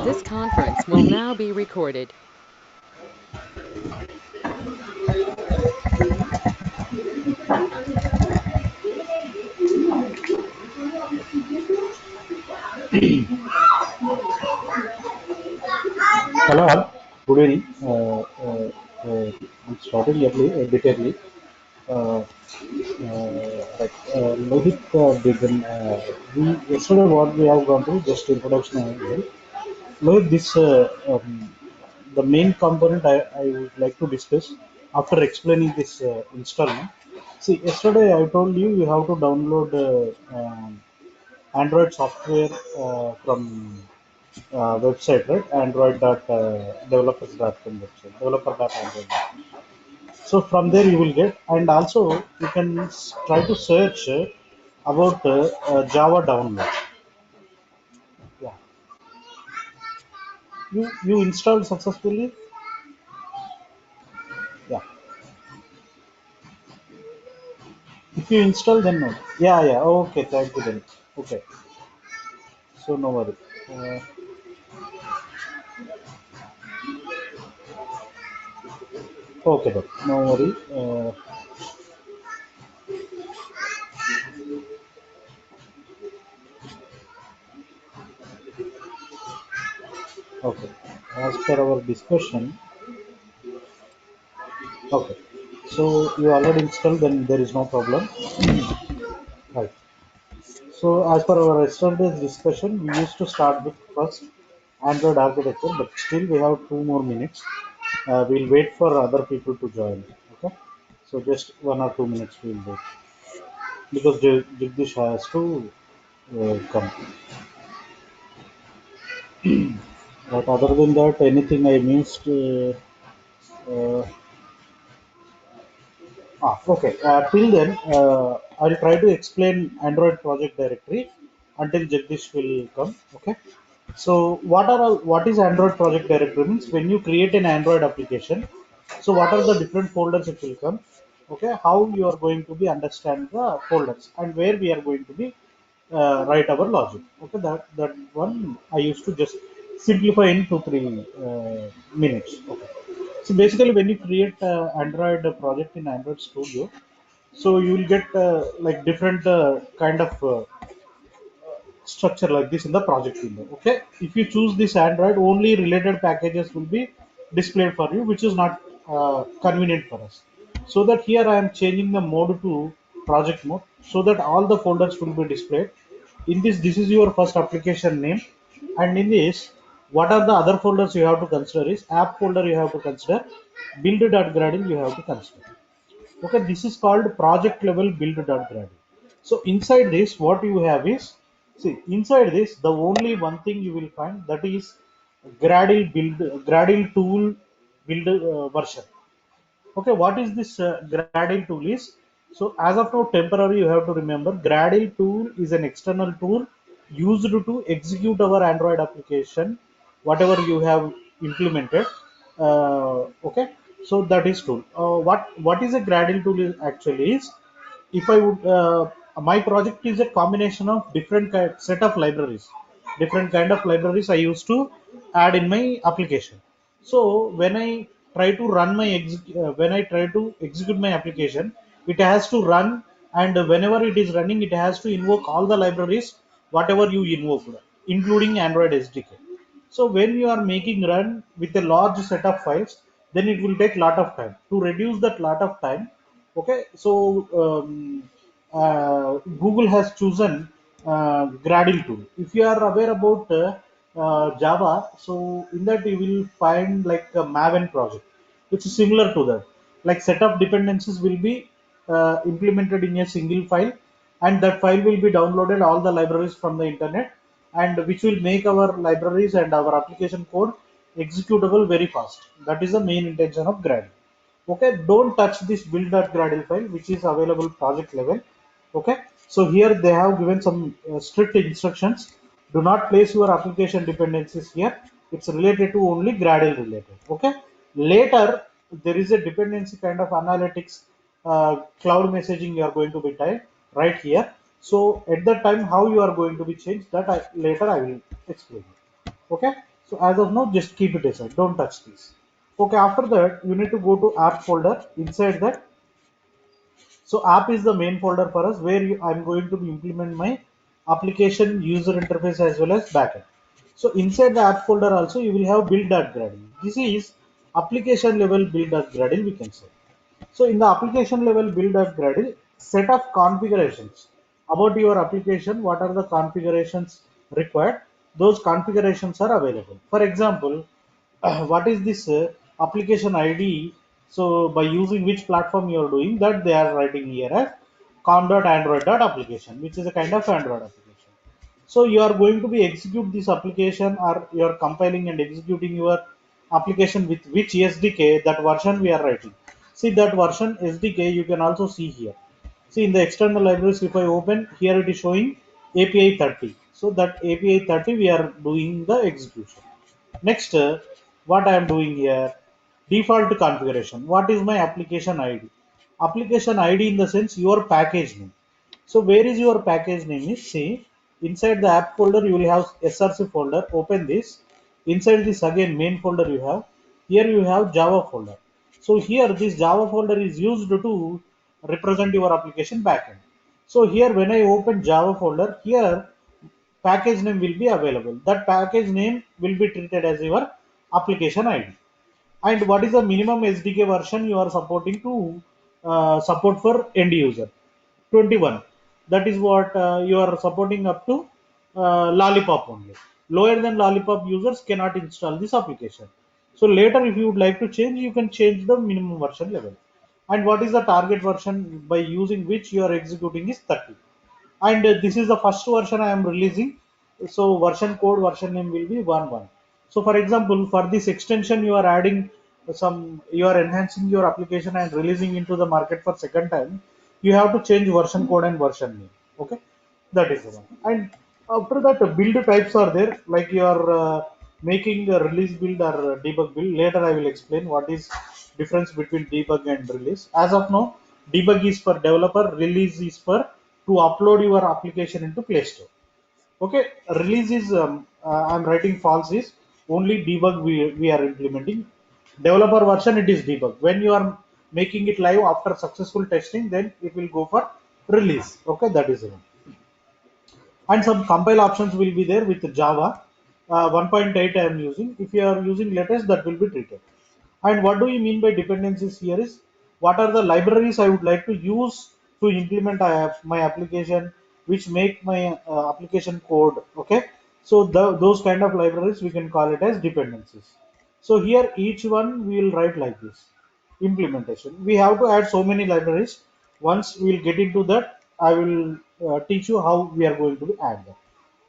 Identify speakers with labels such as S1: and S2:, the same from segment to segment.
S1: This conference will now be recorded.
S2: Hello, all. Good evening. I'm starting early, a bit early. Uh, Lohit began. Yesterday what we have gone through, just introduction. Lohit, the main component I would like to discuss after explaining this installment. See, yesterday I told you you have to download Android software from website, right? Android.developers.com website, developer.android. So from there you will get, and also you can try to search about Java download. Yeah, you installed successfully. Yeah, if you install, then no. Yeah, yeah. Okay, thank you then. Okay, so no worry. Uh, okay then, no worry. Okay, as per our discussion. Okay, so you already installed, then there is no problem. Right. So as per our yesterday's discussion, we used to start with first Android architecture, but still we have 2 more minutes. We'll wait for other people to join. Okay, so just 1 or 2 minutes we'll wait because Jagdish has to come. But other than that, anything I missed? Uh, okay. Till then, I'll try to explain Android project directory until Jagdish will come. Okay. So what is Android project directory means when you create an Android application. So what are the different folders it will come? Okay, how you are going to be understand the folders and where we are going to be write our logic. Okay, that one I used to just simplify in 2 3 minutes. Okay, so basically when you create Android project in Android Studio, so you will get like different kind of structure like this in the project window. Okay, if you choose this Android, only related packages will be displayed for you, which is not convenient for us. So that here I am changing the mode to project mode so that all the folders will be displayed. In this is your first application name, and in this, what are the other folders you have to consider is app folder you have to consider, build.gradle you have to consider. Okay, this is called project level build.gradle. So inside this, what you have is, see, inside this, the only one thing you will find, that is Gradle tool build version. Okay, what is this Gradle tool is? So as of now, temporary, you have to remember Gradle tool is an external tool used to execute our Android application, whatever you have implemented. Okay, so that is tool. What is a Gradle tool is actually is, if I would my project is a combination of different set of libraries, different kind of libraries I used to add in my application. So when I try to run when I try to execute my application, it has to run, and whenever it is running, it has to invoke all the libraries whatever you invoked, including Android SDK. So when you are making run with a large set of files, then it will take lot of time. To reduce that lot of time, okay, so Google has chosen Gradle tool. If you are aware about Java, so in that you will find like a Maven project, which is similar to that. Like set of dependencies will be implemented in a single file, and that file will be downloaded all the libraries from the internet, and which will make our libraries and our application code executable very fast. That is the main intention of Gradle. Okay, don't touch this build.gradle file, which is available project level. Okay, so here they have given some strict instructions. Do not place your application dependencies here. It's related to only Gradle related. Okay, later there is a dependency kind of analytics, cloud messaging you are going to be typed right here. So at that time, how you are going to be changed, that later I will explain. Okay, So as of now, just keep it aside. Don't touch this. Okay, after that, you need to go to app folder. Inside that, so app is the main folder for us where I'm going to implement my application user interface as well as backend. So inside the app folder also you will have build.gradle. This is application level build.gradle we can say. So in the application level build.gradle, set of configurations about your application, what are the configurations required, those configurations are available. For example, what is this application ID? So by using which platform you are doing that, they are writing here as com.android.application, which is a kind of Android application. So you are going to be execute this application, or you are compiling and executing your application with which SDK, that version we are writing. See that version SDK you can also see here. See in the external libraries, if I open here, it is showing API 30. So that API 30 we are doing the execution. Next, what I am doing here, default configuration. What is my application ID? Application ID in the sense your package name. So where is your package name is, see, inside the app folder you will have SRC folder, open this. Inside this again main folder you have, here you have Java folder. So here this Java folder is used to represent your application backend. So here when I open Java folder, here package name will be available. That package name will be treated as your application ID. And what is the minimum SDK version you are supporting to support for end user? 21. That is what you are supporting up to Lollipop only. Lower than Lollipop users cannot install this application. So later, if you would like to change, you can change the minimum version level. And what is the target version by using which you are executing is 30. And this is the first version I am releasing. So version code, version name will be 11. So for example, for this extension you are adding some, you are enhancing your application and releasing into the market for second time, you have to change version code and version name. Okay, that is the one. And after that, build types are there, like you are making a release build or debug build. Later I will explain what is difference between debug and release. As of now, debug is for developer, release is for to upload your application into Play Store. Okay, release is I'm writing false is only debug we are implementing. Developer version it is debug. When you are making it live after successful testing, then it will go for release. Okay, that is it. And some compile options will be there with Java 1.8 I am using. If you are using latest, that will be treated. And what do you mean by dependencies here is, what are the libraries I would like to use to implement my application, which make my application code. Okay, so those kind of libraries we can call it as dependencies. So here each one we will write like this: implementation, we have to add so many libraries. Once we'll get into that, I will teach you how we are going to add them.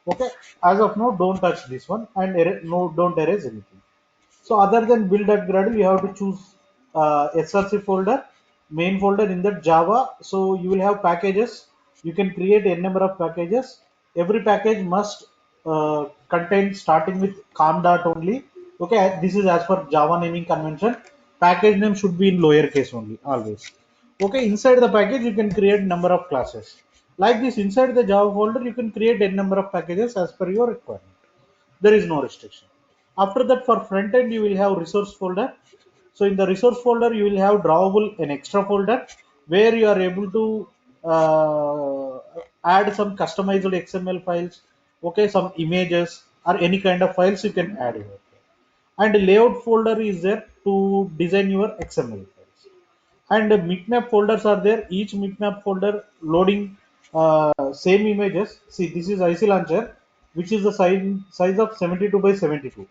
S2: Okay, as of now, don't touch this one, and no, don't erase anything. So other than build at Gradle, you have to choose SRC folder, main folder in that Java. So you will have packages. You can create a number of packages. Every package must contain starting with com dot only. Okay, this is as per Java naming convention. Package name should be in lowercase only always. Okay, inside the package you can create number of classes. Like this, inside the Java folder you can create a number of packages as per your requirement. There is no restriction. After that, for front end you will have resource folder. So in the resource folder you will have drawable an extra folder where you are able to add some customized XML files. Okay, some images or any kind of files you can add here. And layout folder is there to design your XML files. And bitmap folders are there. Each bitmap folder loading same images. See, this is IC launcher, which is the size of 72 by 72.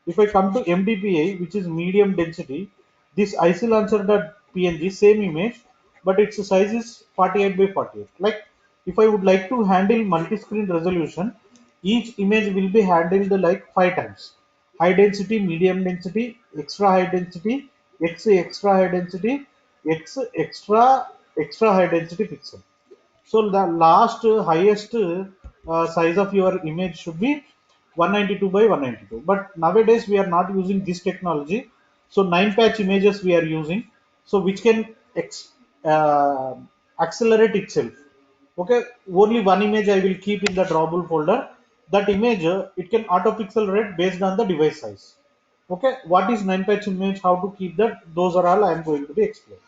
S2: If I come to MDPI, which is medium density, this IC launcher PNG same image, but its size is 48 by 48. Like if I would like to handle multi-screen resolution, each image will be handled like 5 times: high density, medium density, extra high density, X extra high density, X extra high density pixel. So the last highest size of your image should be 192 by 192. But nowadays we are not using this technology. So 9 patch images we are using. So which can uh, accelerate itself. Okay, only one image I will keep in the drawable folder. that image it can auto pixel rate based on the device size. Okay, what is 9 patch image, how to keep that, those are all I am going to be explained.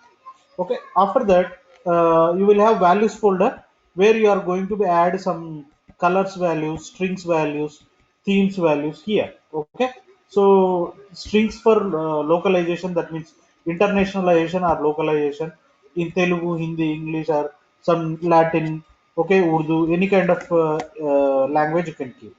S2: Okay, after that you will have values folder where you are going to be add some colors values, strings values, themes values here. Okay, so strings for localization, that means internationalization or localization in Telugu, Hindi, English, or some Latin, okay, Urdu, any kind of language you can keep.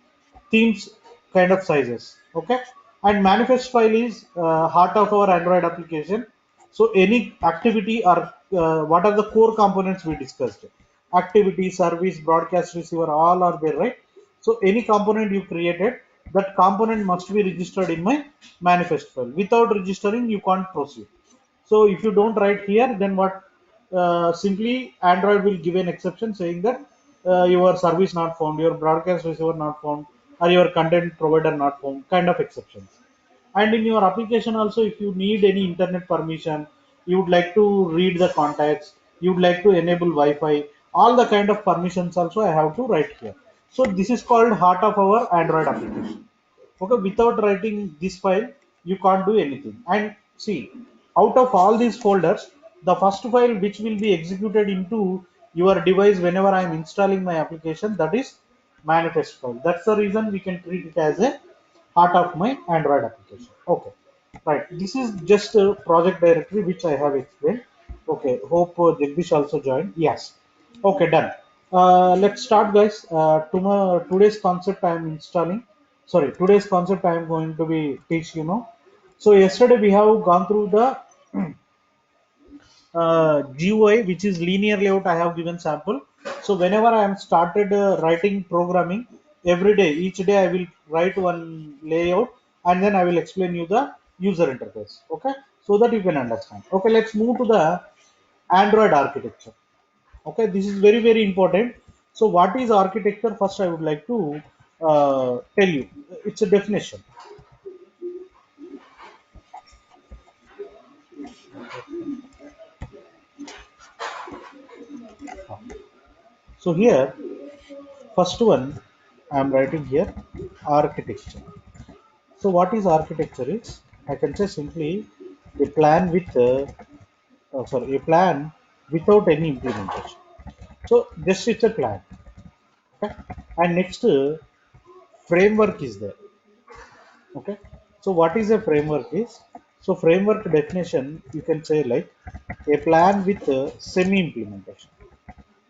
S2: Themes kind of sizes. Okay, and manifest file is heart of our Android application. So any activity or what are the core components we discussed? Activity, service, broadcast receiver, all are there, right? So any component you created, that component must be registered in my manifest file. Without registering, you can't proceed. So if you don't write here, then what? Simply Android will give an exception saying that your service not found, your broadcast receiver not found, or your content provider not found, kind of exceptions. And in your application also, if you need any internet permission, you would like to read the contacts, you would like to enable Wi-Fi, all the kind of permissions also I have to write here. So this is called heart of our Android application. Okay, without writing this file, you can't do anything. And see, out of all these folders, the first file which will be executed into your device whenever I am installing my application, that is manifest file. That's the reason we can treat it as a heart of my Android application. Okay, right. This is just a project directory which I have explained. Okay, hope Jagdish also joined. Yes. Okay, done. Let's start, guys. Today's concept I am installing. Sorry, today's concept I am going to be teach. So yesterday we have gone through the GUI, which is linear layout. I have given sample. So whenever I am started writing programming, every day, each day I will write one layout, and then I will explain you the user interface. Okay, so that you can understand. Okay, let's move to the Android architecture. Okay, this is very very important. So what is architecture? First, I would like to tell you. It's a definition. So here, first one I am writing here, architecture. So what is architecture is, I can say simply a plan with a plan without any implementation. So just it's a plan. Okay, and next framework is there. Okay, so what is a framework is, so framework definition you can say like a plan with semi implementation.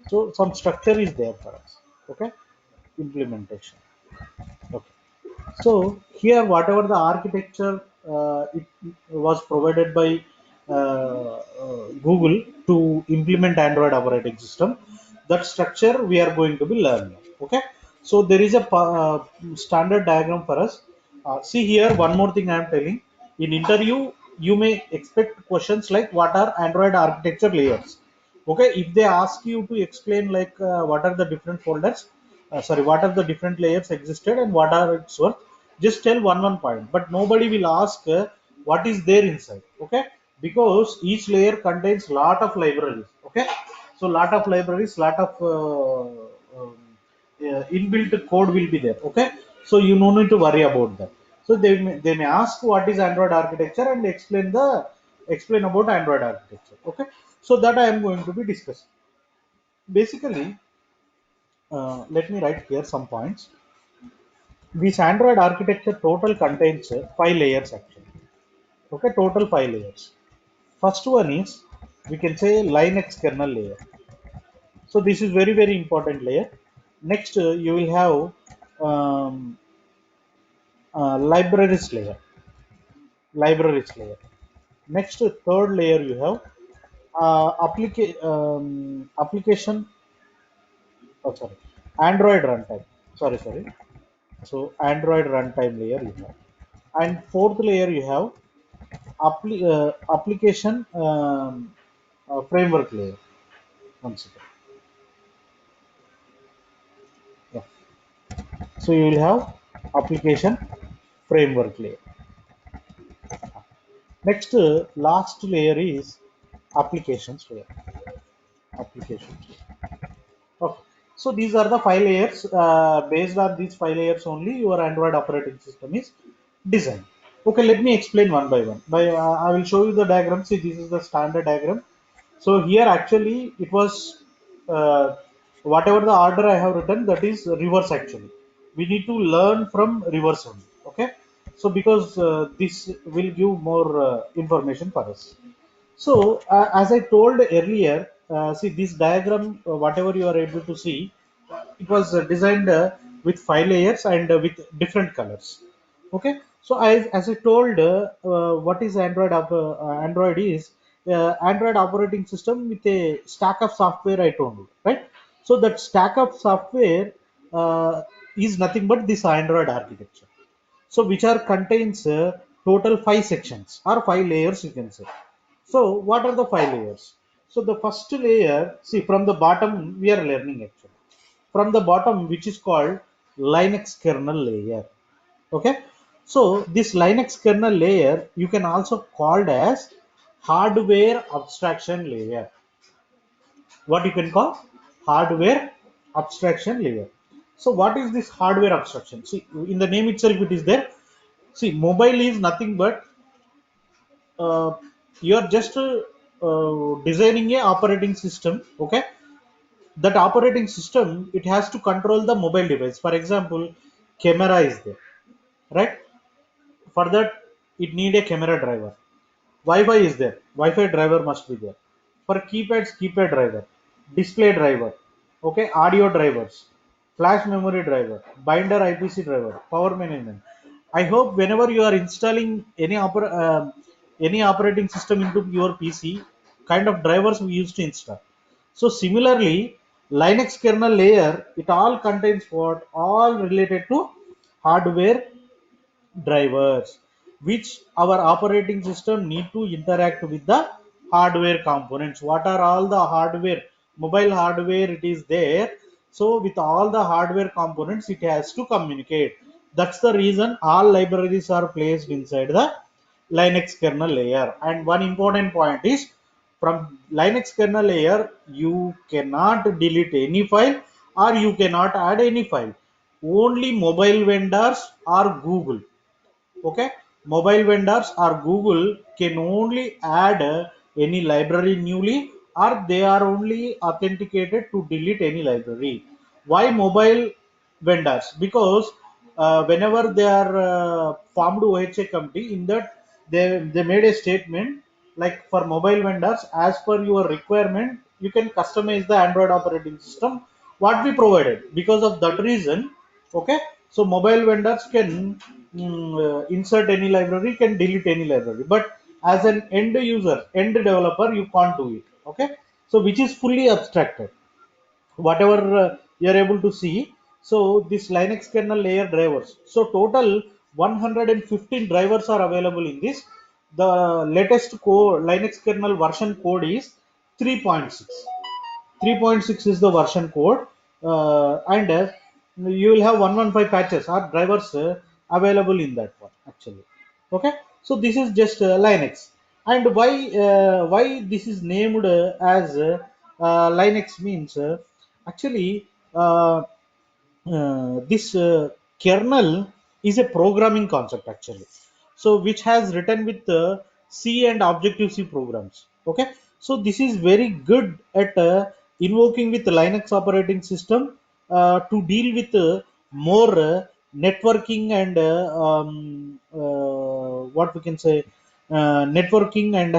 S2: So some structure is there for us. Okay, implementation. Okay, so here whatever the architecture it was provided by Google to implement Android operating system, that structure we are going to be learning. Okay, so there is a standard diagram for us. See here, one more thing I am telling. In interview, you may expect questions like what are Android architecture layers. Okay, if they ask you to explain like what are the different folders, sorry, what are the different layers existed and what are its worth, just tell one point, but nobody will ask what is there inside. Okay, because each layer contains lot of libraries. Okay, so lot of libraries, lot of inbuilt code will be there. Okay, so you no need to worry about that. So they may ask what is Android architecture and explain about Android architecture. Okay, so that I am going to be discussing. Basically, let me write here some points. This Android architecture total contains 5 layers actually. Okay, total 5 layers. First one is, we can say, Linux kernel layer. So this is very very important layer. Next, you will have libraries layer. Libraries layer. Next, third layer you have application. Oh, sorry, Android runtime. Sorry. So Android runtime layer you have, and fourth layer you have application framework layer. One second. Yeah. So you will have application framework layer. Next, last layer is applications layer. Applications. Okay. So these are the 5 layers. Based on these 5 layers only, your Android operating system is designed. Okay, let me explain one by one. I will show you the diagram. See, this is the standard diagram. So here actually it was uh, whatever the order I have written, that is reverse actually. We need to learn from reverse only. Okay. So because this will give more information for us. So, as I told earlier, see this diagram, whatever you are able to see, it was designed with 5 layers and with different colors. Okay, so as I told, what is Android? Android is Android operating system with a stack of software. I told you, right? So that stack of software is nothing but this Android architecture. So which are contains total 5 sections or 5 layers, you can say. So what are the 5 layers? So the first layer, see from the bottom we are learning actually. From the bottom, which is called Linux kernel layer. Okay. So this Linux kernel layer you can also called as hardware abstraction layer. What you can call hardware abstraction layer. So what is this hardware abstraction? See, in the name itself it is there. See, mobile is nothing but you are just designing a operating system. Okay, that operating system, it has to control the mobile device. For example, camera is there, right? For that, it need a camera driver. Wi-Fi is there. Wi-Fi driver must be there. For keypads, keypad driver, display driver, okay, audio drivers, flash memory driver, binder IPC driver, power management. I hope whenever you are installing any operating system into your PC, kind of drivers we used to install. So similarly, Linux kernel layer, it all contains what? All related to hardware drivers, which our operating system need to interact with the hardware components. What are all the hardware? Mobile hardware, it is there. So with all the hardware components, it has to communicate. That's the reason all libraries are placed inside the Linux kernel layer. And one important point is, from Linux kernel layer you cannot delete any file or you cannot add any file. Only mobile vendors or Google, okay, mobile vendors or Google can only add any library newly, or they are only authenticated to delete any library. Why mobile vendors? Because whenever they are formed OHA committee, in that they made a statement like, for mobile vendors, as per your requirement you can customize the Android operating system what we provided. Because of that reason, okay, so mobile vendors can insert any library, can delete any library, but as an end user, end developer, you can't do it. Okay, so which is fully abstracted, whatever you are able to see. So this Linux kernel layer drivers, so total 115 drivers are available in this. The latest code Linux kernel version code is 3.6. 3.6 is the version code, and you will have 115 patches or drivers available in that one actually. Okay, so this is just Linux. And why this is named as Linux means, actually, uh, this kernel is a programming concept actually, so which has written with C and Objective C programs. Okay, so this is very good at invoking with Linux operating system to deal with more networking and what we can say, networking and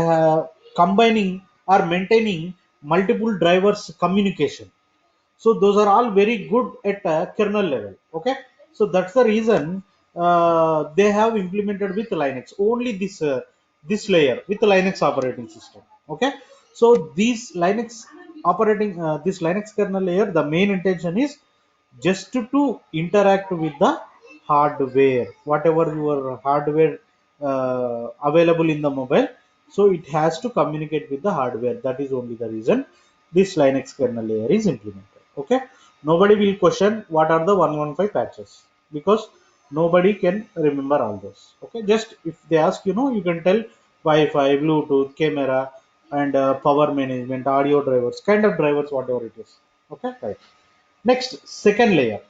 S2: combining or maintaining multiple drivers communication. So those are all very good at kernel level. Okay, so that's the reason they have implemented with Linux only this layer with the Linux operating system. Okay, so these Linux this Linux kernel layer, the main intention is just to interact with the hardware, whatever your hardware available in the mobile. So it has to communicate with the hardware. That is only the reason this Linux kernel layer is implemented. Okay, nobody will question what are the 115 patches, because nobody can remember all those. Okay, just if they ask, you can tell Wi-Fi, Bluetooth, camera, and power management, audio drivers, kind of drivers, whatever it is. Okay, right. Next, second layer.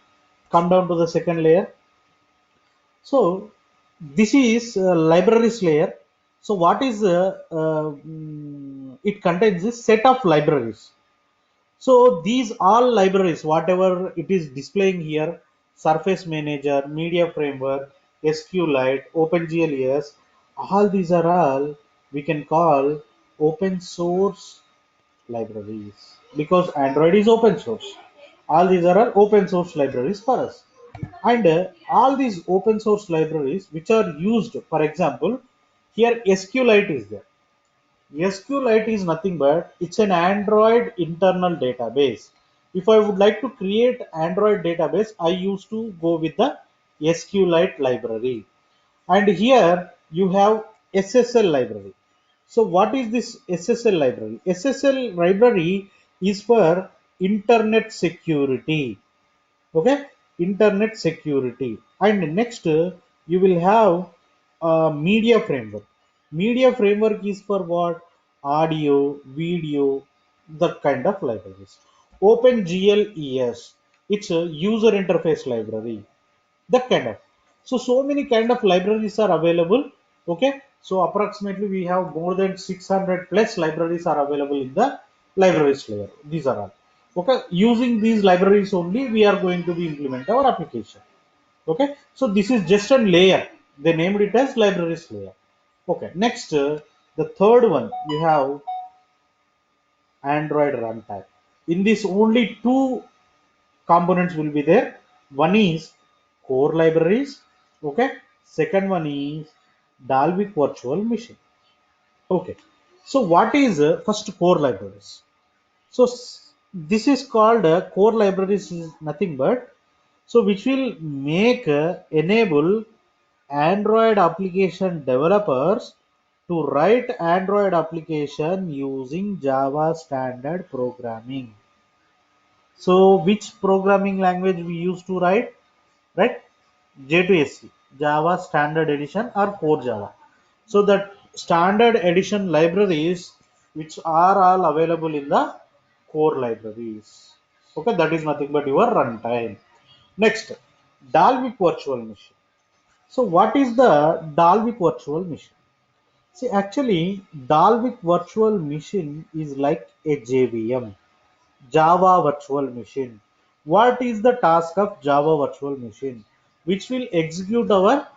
S2: Come down to the second layer. So this is libraries layer. So what is it contains a set of libraries. So these all libraries, whatever it is displaying here, Surface Manager, Media Framework, SQLite, OpenGL, all these are all we can call open source libraries because Android is open source. All these are all open source libraries for us. And all these open source libraries which are used, for example, here SQLite is there. SQLite is nothing but it's an Android internal database. If I would like to create Android database, I used to go with the SQLite library. And here you have SSL library. So what is this SSL library? SSL library is for internet security. Okay, internet security. And next you will have media framework. Media framework is for what? Audio, video, that kind of libraries. OpenGL, it's a user interface library, that kind of. So many kind of libraries are available. Okay, so approximately we have more than 600 plus libraries are available in the libraries layer. These are all. Okay, using these libraries only we are going to be implement our application. Okay, so this is just a layer. They named it as libraries layer. Okay, next the third one you have Android runtime. In this only two components will be there. One is core libraries. Okay, second one is Dalvik virtual machine. Okay, so what is first core libraries? So this is called core libraries is nothing but so which will make enable Android application developers to write Android application using Java standard programming. So which programming language we used to write? Right? J2SE, Java Standard Edition or Core Java. So that standard edition libraries which are all available in the core libraries. Okay, that is nothing but your runtime. Next, Dalvik virtual machine. So what is the Dalvik virtual machine? See, actually, Dalvik virtual machine is like a JVM, Java virtual machine. What is the task of Java virtual machine? Which will execute our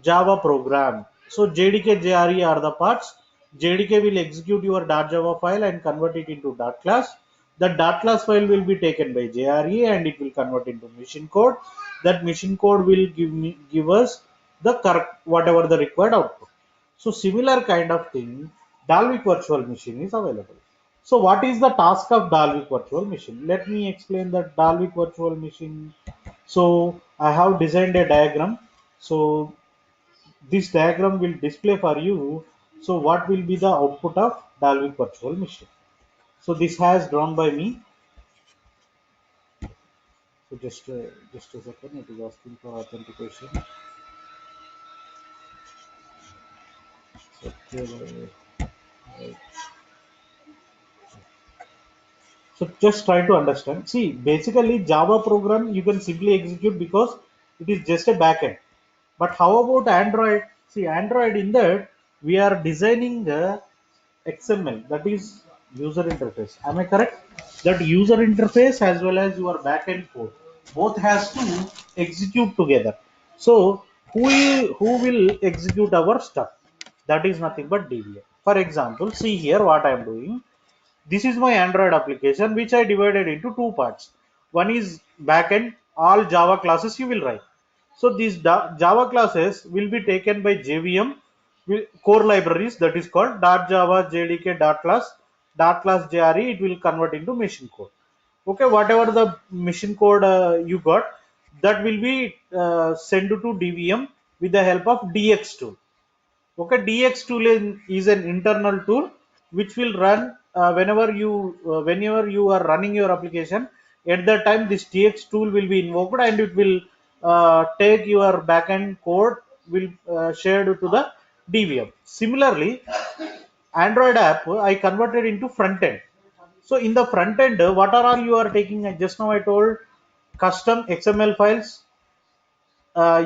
S2: Java program. So JDK, JRE are the parts. JDK will execute your .java file and convert it into .class. That .class file will be taken by JRE and it will convert into machine code. That machine code will give us the correct whatever the required output. So similar kind of thing, Dalvik virtual machine is available. So what is the task of Dalvik virtual machine? Let me explain that Dalvik virtual machine. So I have designed a diagram. So this diagram will display for you. So what will be the output of Dalvik virtual machine? So this has drawn by me. So just a second, it is asking for authentication. So, so just try to understand. See, basically Java program you can simply execute because it is just a backend. But how about Android? See, Android in that we are designing the XML, that is user interface. Am I correct? That user interface as well as your backend code both has to execute together. So who will execute our stuff? That is nothing but DBA. For example, see here what I am doing. This is my Android application which I divided into two parts. One is backend, all Java classes you will write. So these Java classes will be taken by JVM core libraries, that is called .java, JDK, .class JRE. It will convert into machine code. Okay, whatever the machine code you got, that will be sent to DVM with the help of DX tool. Okay, DX tool is an internal tool which will run whenever you are running your application. At that time, this DX tool will be invoked and it will take your backend code will shared to the DVM. Similarly, Android app I converted into front end. So in the front end, what are all you are taking? Just now I told custom XML files,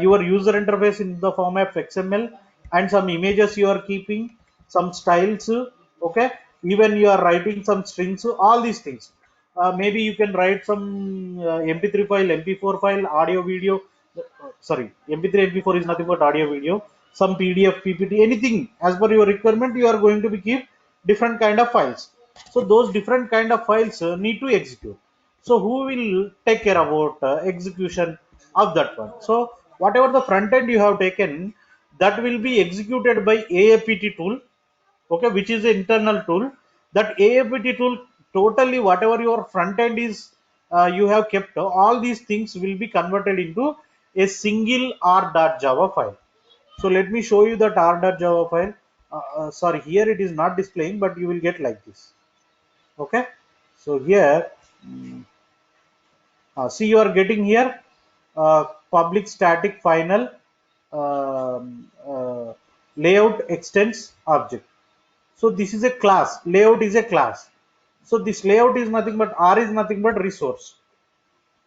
S2: your user interface in the form of XML, and some images you are keeping, some styles, okay, even you are writing some strings, all these things. Maybe you can write some MP3 file, MP4 file, audio, video. Sorry, MP3, MP4 is nothing but audio, video. Some PDF, PPT, anything as per your requirement. You are going to be keep different kind of files. So those different kind of files need to execute. So who will take care about execution of that one? So whatever the front end you have taken, that will be executed by AAPT tool, okay, which is an internal tool. That AAPT tool, totally whatever your front end is, you have kept, all these things will be converted into a single r.java file. So let me show you that r.java file. Sorry, here it is not displaying, but you will get like this. Okay, so here, see, you are getting here public static final layout extends object. So this is a class. Layout is a class. So this layout is nothing but R is nothing but resource.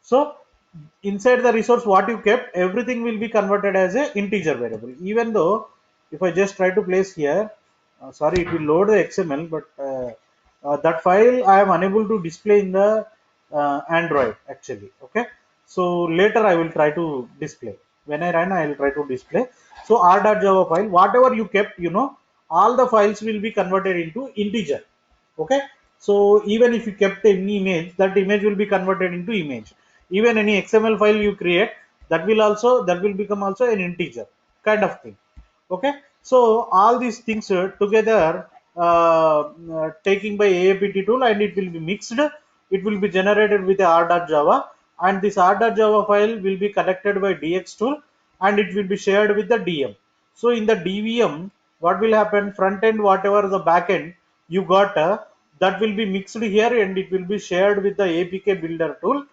S2: So inside the resource, what you kept, everything will be converted as a integer variable. Even though if I just try to place here, sorry, it will load the XML, but that file I am unable to display in the Android actually. Okay, so later I will try to display. When I run, I will try to display. So r.java file, whatever you kept, all the files will be converted into integer. Okay, so even if you kept any image, that image will be converted into image. Even any XML file you create, that will become also an integer kind of thing. Okay, so all these things together, taking by AAPT tool, and it will be mixed. It will be generated with a r.java, and this r.java file will be connected by DX tool, and it will be shared with the DM. So in the DVM, what will happen? Front end, whatever the back end you got, that will be mixed here, and it will be shared with the APK builder tool.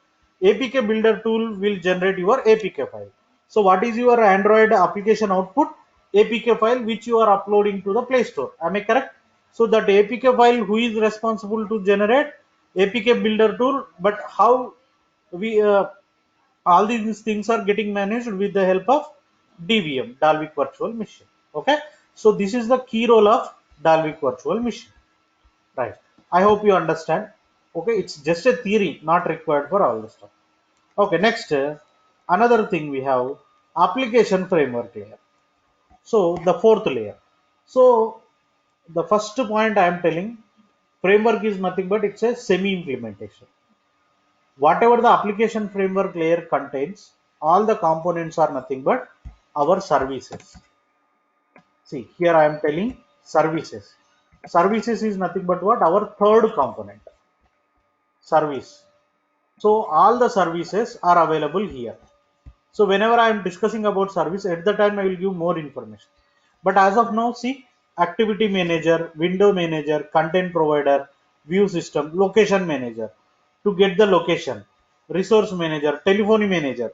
S2: APK builder tool will generate your APK file. So what is your Android application output? APK file which you are uploading to the Play Store. Am I correct? So that APK file, who is responsible to generate? APK builder tool. But how we all these things are getting managed with the help of DVM, Dalvik Virtual Machine. Okay, so this is the key role of Dalvik Virtual Machine, right? I hope you understand. Okay, it's just a theory, not required for all the stuff. Okay, next, another thing we have application framework layer. So the fourth layer. So the first point I am telling, framework is nothing but it's a semi implementation. Whatever the application framework layer contains, all the components are nothing but our services. See, here I am telling services. Services is nothing but what? Our third component, service. So all the services are available here. So whenever I am discussing about service, at the time I will give more information. But as of now, see, activity manager, window manager, content provider, view system, location manager, to get the location, resource manager, telephony manager,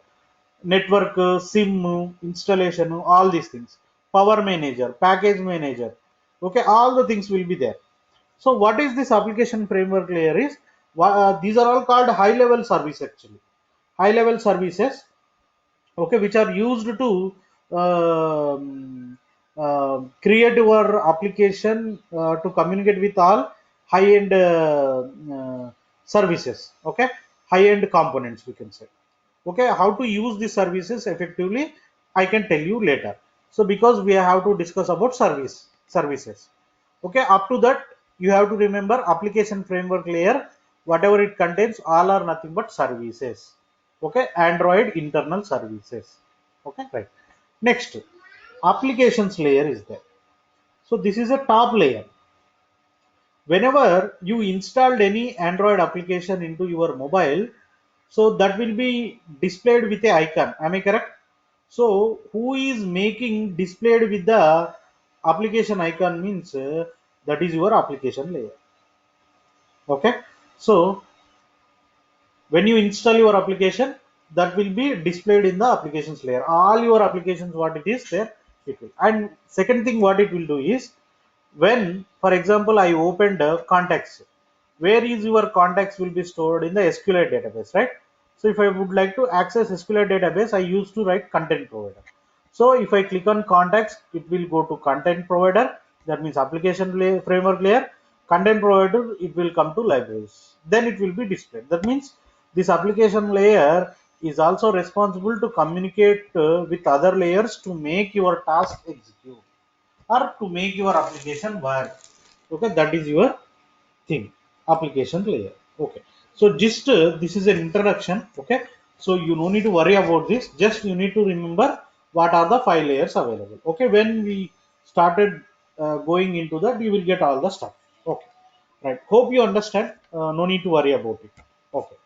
S2: network, SIM, installation, all these things, power manager, package manager. Okay, all the things will be there. So what is this application framework layer is? These are all called high level service actually. High level services, okay, which are used to create your application to communicate with all high end services. Okay, high end components we can say. Okay, how to use these services effectively, I can tell you later. So because we have to discuss about services. Okay, up to that you have to remember application framework layer, whatever it contains, all are nothing but services. Okay, Android internal services. Okay, right. Next, applications layer is there. So this is a top layer. Whenever you installed any Android application into your mobile, so that will be displayed with a icon. Am I correct? So who is making displayed with the application icon means that is your application layer. Okay, so when you install your application, that will be displayed in the applications layer. All your applications, what it is there, it will. And second thing what it will do is, when for example I opened contacts, where is your contacts will be stored in the SQLite database, right? So if I would like to access SQLite database, I used to write content provider. So if I click on contacts, it will go to content provider. That means application layer, framework layer, content provider. It will come to libraries. Then it will be displayed. That means this application layer is also responsible to communicate with other layers to make your task execute or to make your application work. Okay, that is your thing, application layer. Okay, so just this is an introduction. Okay, so you no need to worry about this, just you need to remember what are the 5 layers available. Okay, when we started going into that, you will get all the stuff. Okay, right, hope you understand. No need to worry about it. Okay,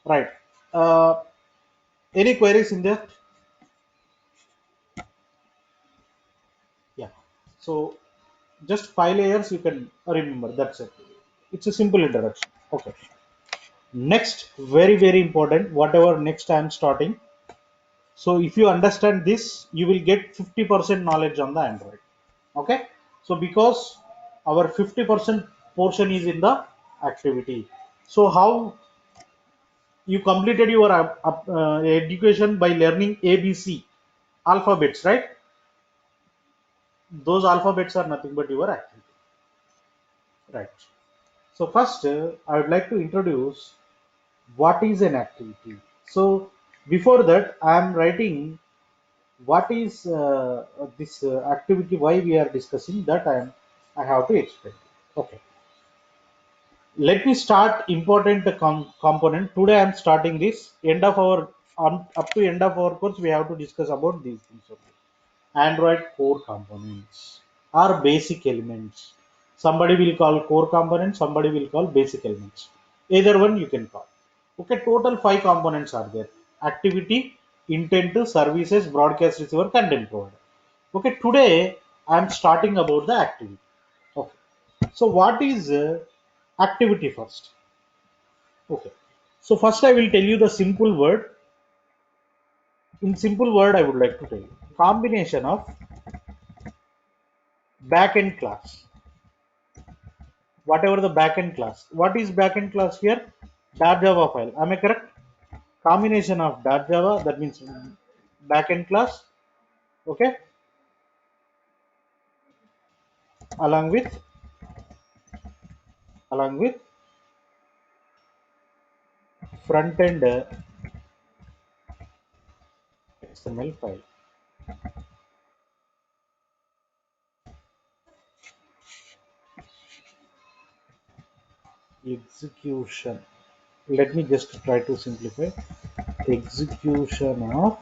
S2: right. uh, any queries in there? Yeah, so just 5 layers you can remember, that's it. It's a simple introduction. Okay, next, very important, whatever next I am starting. So if you understand this, you will get 50% knowledge on the Android. Okay, so because our 50% portion is in the activity. So how you completed your education by learning ABC alphabets, right? Those alphabets are nothing but your activity, right? So first, I would like to introduce what is an activity. So before that, I am writing what is this activity, why we are discussing that, I have to explain. Okay, let me start important component. Today I am starting this end of our up to end of our course, we have to discuss about these things only. Android core components are basic elements. Somebody will call core components, somebody will call basic elements. Either one you can call. Okay, total 5 components are there: activity, intent, services, broadcast receiver, content provider. Okay, today I am starting about the activity. Okay, so what is activity first? Okay, so first I will tell you the simple word. In simple word, I would like to tell you combination of backend class, whatever the backend class. What is backend class here? Dart Java file. Am I correct? Combination of Dart Java, that means backend class. Okay, along with along with front end XML file. Execution. Let me just try to simplify. Execution of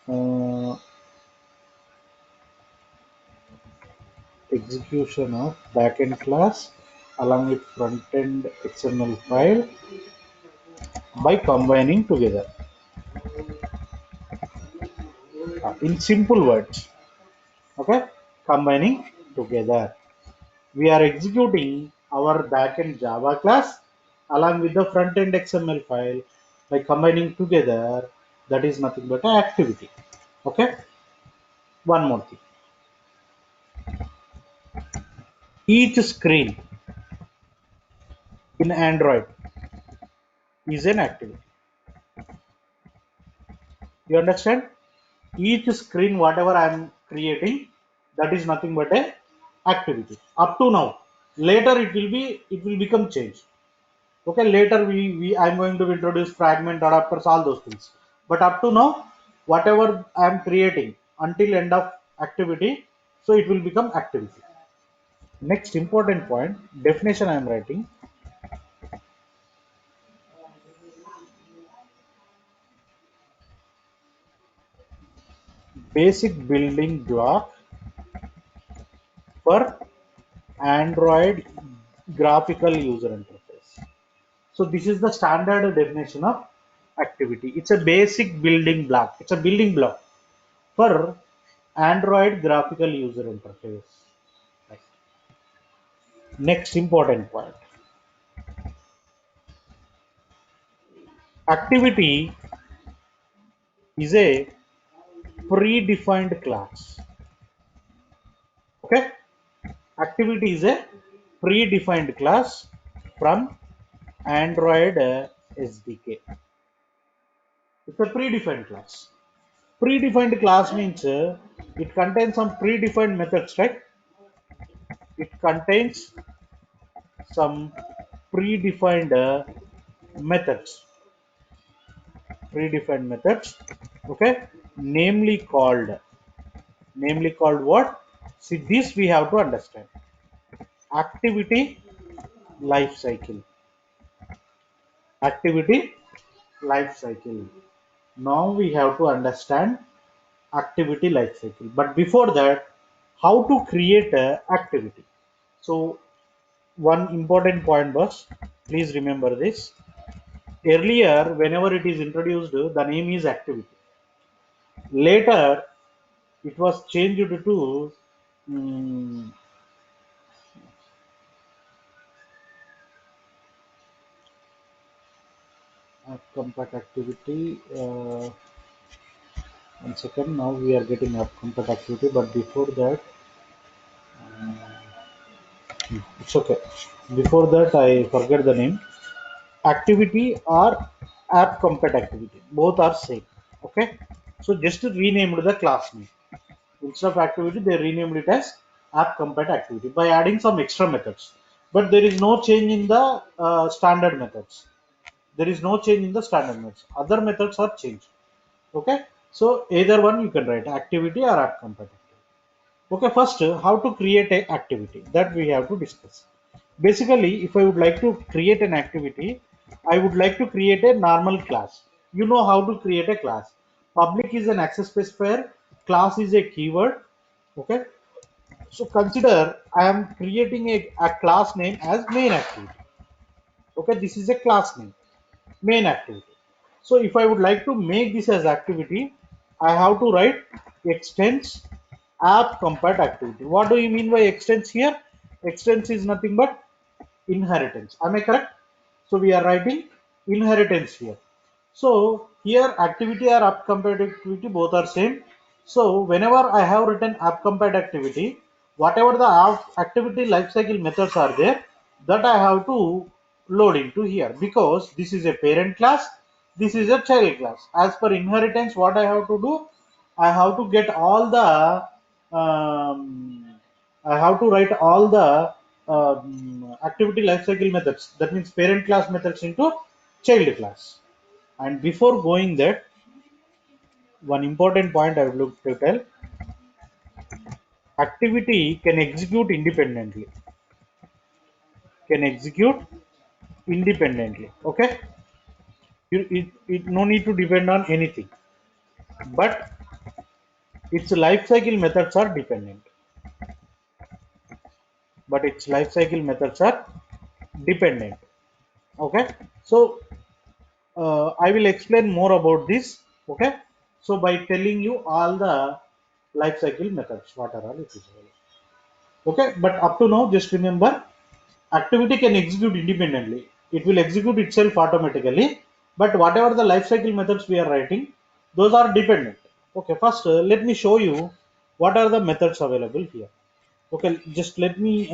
S2: uh, execution of backend class along with front end XML file by combining together. In simple words, okay, combining together, we are executing our backend Java class along with the front end XML file by combining together. That is nothing but an activity. Okay, one more thing. Each screen in Android is an activity. You understand? Each screen, whatever I am creating, that is nothing but a activity. Up to now, later it will become changed. Okay, later we I'm going to introduce fragment adapters, all those things. But up to now, whatever I am creating until end of activity, so it will become activity. Next important point, definition I am writing. Basic building block for Android graphical user interface. So this is the standard definition of activity. It's a basic building block. It's a building block for Android graphical user interface. Right. Next important point. Activity is a predefined class. Okay. Activity is a predefined class from Android SDK. It's a predefined class. Predefined class means it contains some predefined methods, right? It contains some predefined methods. Predefined methods, okay, namely called what? See, this we have to understand. Activity life cycle. Activity life cycle. Now we have to understand activity life cycle, but before that, how to create a activity. So one important point was, please remember this. Earlier, whenever it is introduced, the name is activity. Later, it was changed to mm, compat activity. 1 second. Now we are getting compat activity, but before that, it's okay. Before that, I forget the name. Activity or app compat activity. Both are same. Okay. So just renamed the class name. Instead of activity, they renamed it as app compat activity by adding some extra methods. But there is no change in the standard methods. There is no change in the standard methods. Other methods are changed. Okay. So either one you can write activity or app compat activity. Okay. First, how to create a activity, that we have to discuss. Basically, if I would like to create an activity, I would like to create a normal class. You know how to create a class. Public is an access specifier. Class is a keyword. Okay. So consider I am creating a class name as main activity. Okay, this is a class name, main activity. So if I would like to make this as activity, I have to write extends app compat activity. What do you mean by extends here? Extends is nothing but inheritance. Am I correct? So we are writing inheritance here. So here activity or app compat activity both are same. So whenever I have written app compat activity, whatever the activity lifecycle methods are there, that I have to load into here, because this is a parent class, this is a child class. As per inheritance, what I have to do, I have to get all the I have to write all the activity lifecycle methods. That means parent class methods into child class. And before going that, one important point I would look to tell: activity can execute independently. Can execute independently. Okay, it no need to depend on anything, but its life cycle methods are dependent. But its life cycle methods are dependent. Okay, so I will explain more about this. Okay, so by telling you all the life cycle methods, what are all it is. Okay, but up to now, just remember, activity can execute independently. It will execute itself automatically. But whatever the lifecycle methods we are writing, those are dependent. Okay, first let me show you what are the methods available here. Okay, just let me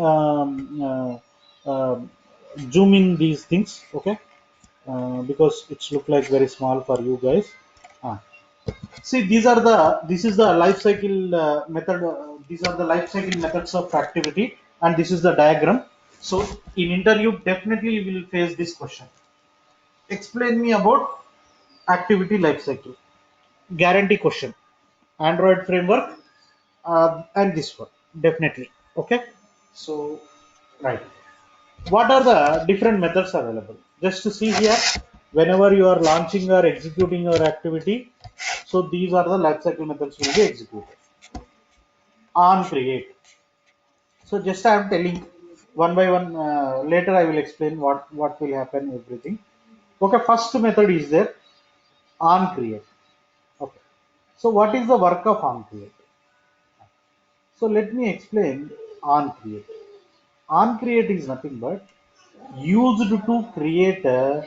S2: zoom in these things. Okay, because it's look like very small for you guys. Ah. See, this is the life cycle method. These are the life cycle methods of activity, and this is the diagram. So, in interview, definitely you will face this question. Explain me about activity life cycle. Guarantee question. Android framework, and this one definitely. Okay. So, right. What are the different methods available? Just to see here, whenever you are launching or executing your activity, so these are the lifecycle methods will be executed. On create. So just I am telling one by one. Later I will explain what will happen, everything. Okay, first method is there, on create. Okay. So what is the work of on create? So let me explain on create. On create is nothing but used to create a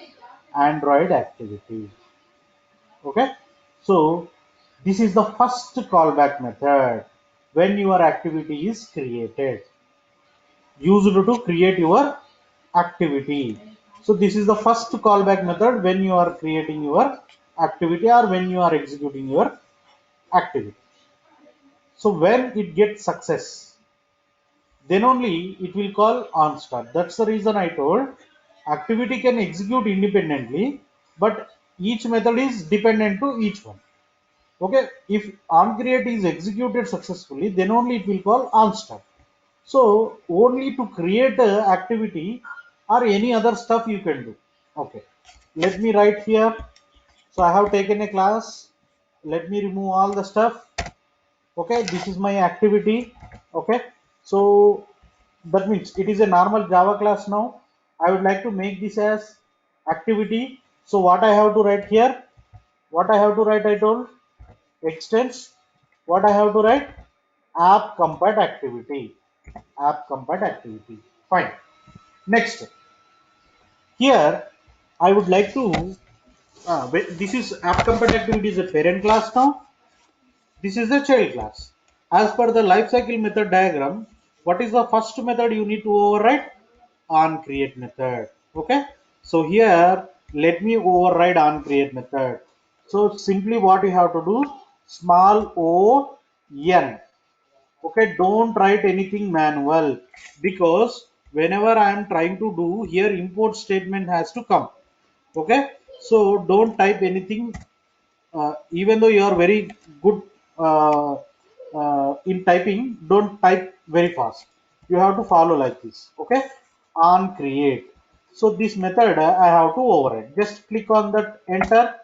S2: Android activity. Okay, so this is the first callback method when your activity is created, used to create your activity. So this is the first callback method when you are creating your activity or when you are executing your activity. So when it gets success, then only it will call on start. That's the reason I told activity can execute independently, but each method is dependent to each one. Okay, if on create is executed successfully, then only it will call on start. So only to create a activity or any other stuff you can do. Okay, let me write here. So I have taken a class. Let me remove all the stuff. Okay, this is my activity. Okay, so that means it is a normal Java class now. I would like to make this as activity. So what I have to write here? What I have to write? I told extends. What I have to write? App compat activity. App compat activity. Fine. Next, here I would like to. This is app compat activity is a parent class now. This is the child class. As per the lifecycle method diagram, what is the first method you need to override? On create method. Okay. So here, let me override on create method. So simply what you have to do, small o n. Okay, don't write anything manual, because whenever I am trying to do here, import statement has to come. Okay, so don't type anything, even though you are very good in typing, don't type very fast. You have to follow like this. Okay, on create. So this method I have to override. Just click on that enter.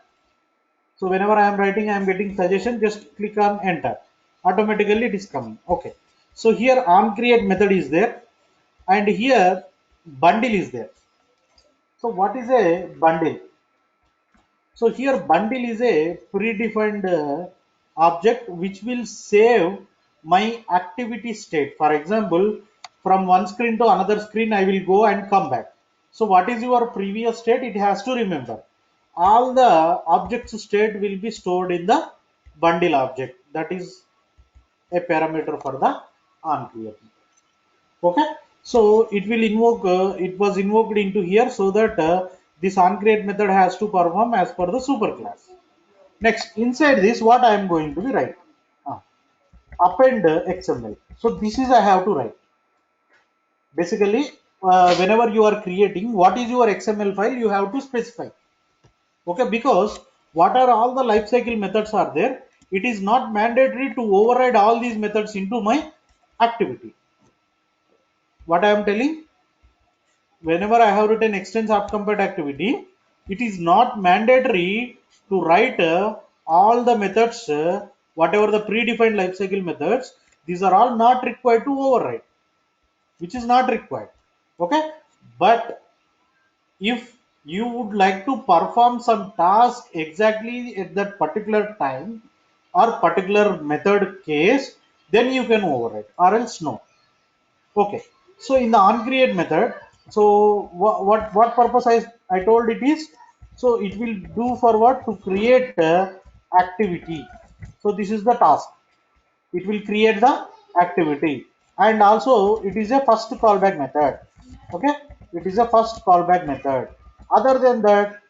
S2: So whenever I am writing, I am getting suggestion. Just click on enter. Automatically it is coming. Okay. So here on create method is there, and here bundle is there. So what is a bundle? So here bundle is a predefined object which will save my activity state. For example, from one screen to another screen, I will go and come back. So what is your previous state? It has to remember. All the objects state will be stored in the bundle object. That is a parameter for the onCreate. Okay, so it will invoke, it was invoked into here, so that this onCreate method has to perform as per the superclass. Next, inside this, what I am going to be write? Ah, append XML. So this is I have to write. Basically, whenever you are creating, what is your XML file, you have to specify. Okay, because what are all the lifecycle methods are there? It is not mandatory to override all these methods into my activity. What I am telling? Whenever I have written extends app compat activity, it is not mandatory to write all the methods, whatever the predefined lifecycle methods, these are all not required to override, which is not required. Okay, but if you would like to perform some task exactly at that particular time or particular method case, then you can override, or else no. Okay, so in the onCreate method, so what purpose I told it is, so it will do for what, to create activity. So this is the task. It will create the activity, and also it is a first callback method. Okay, it is a first callback method. Other than that,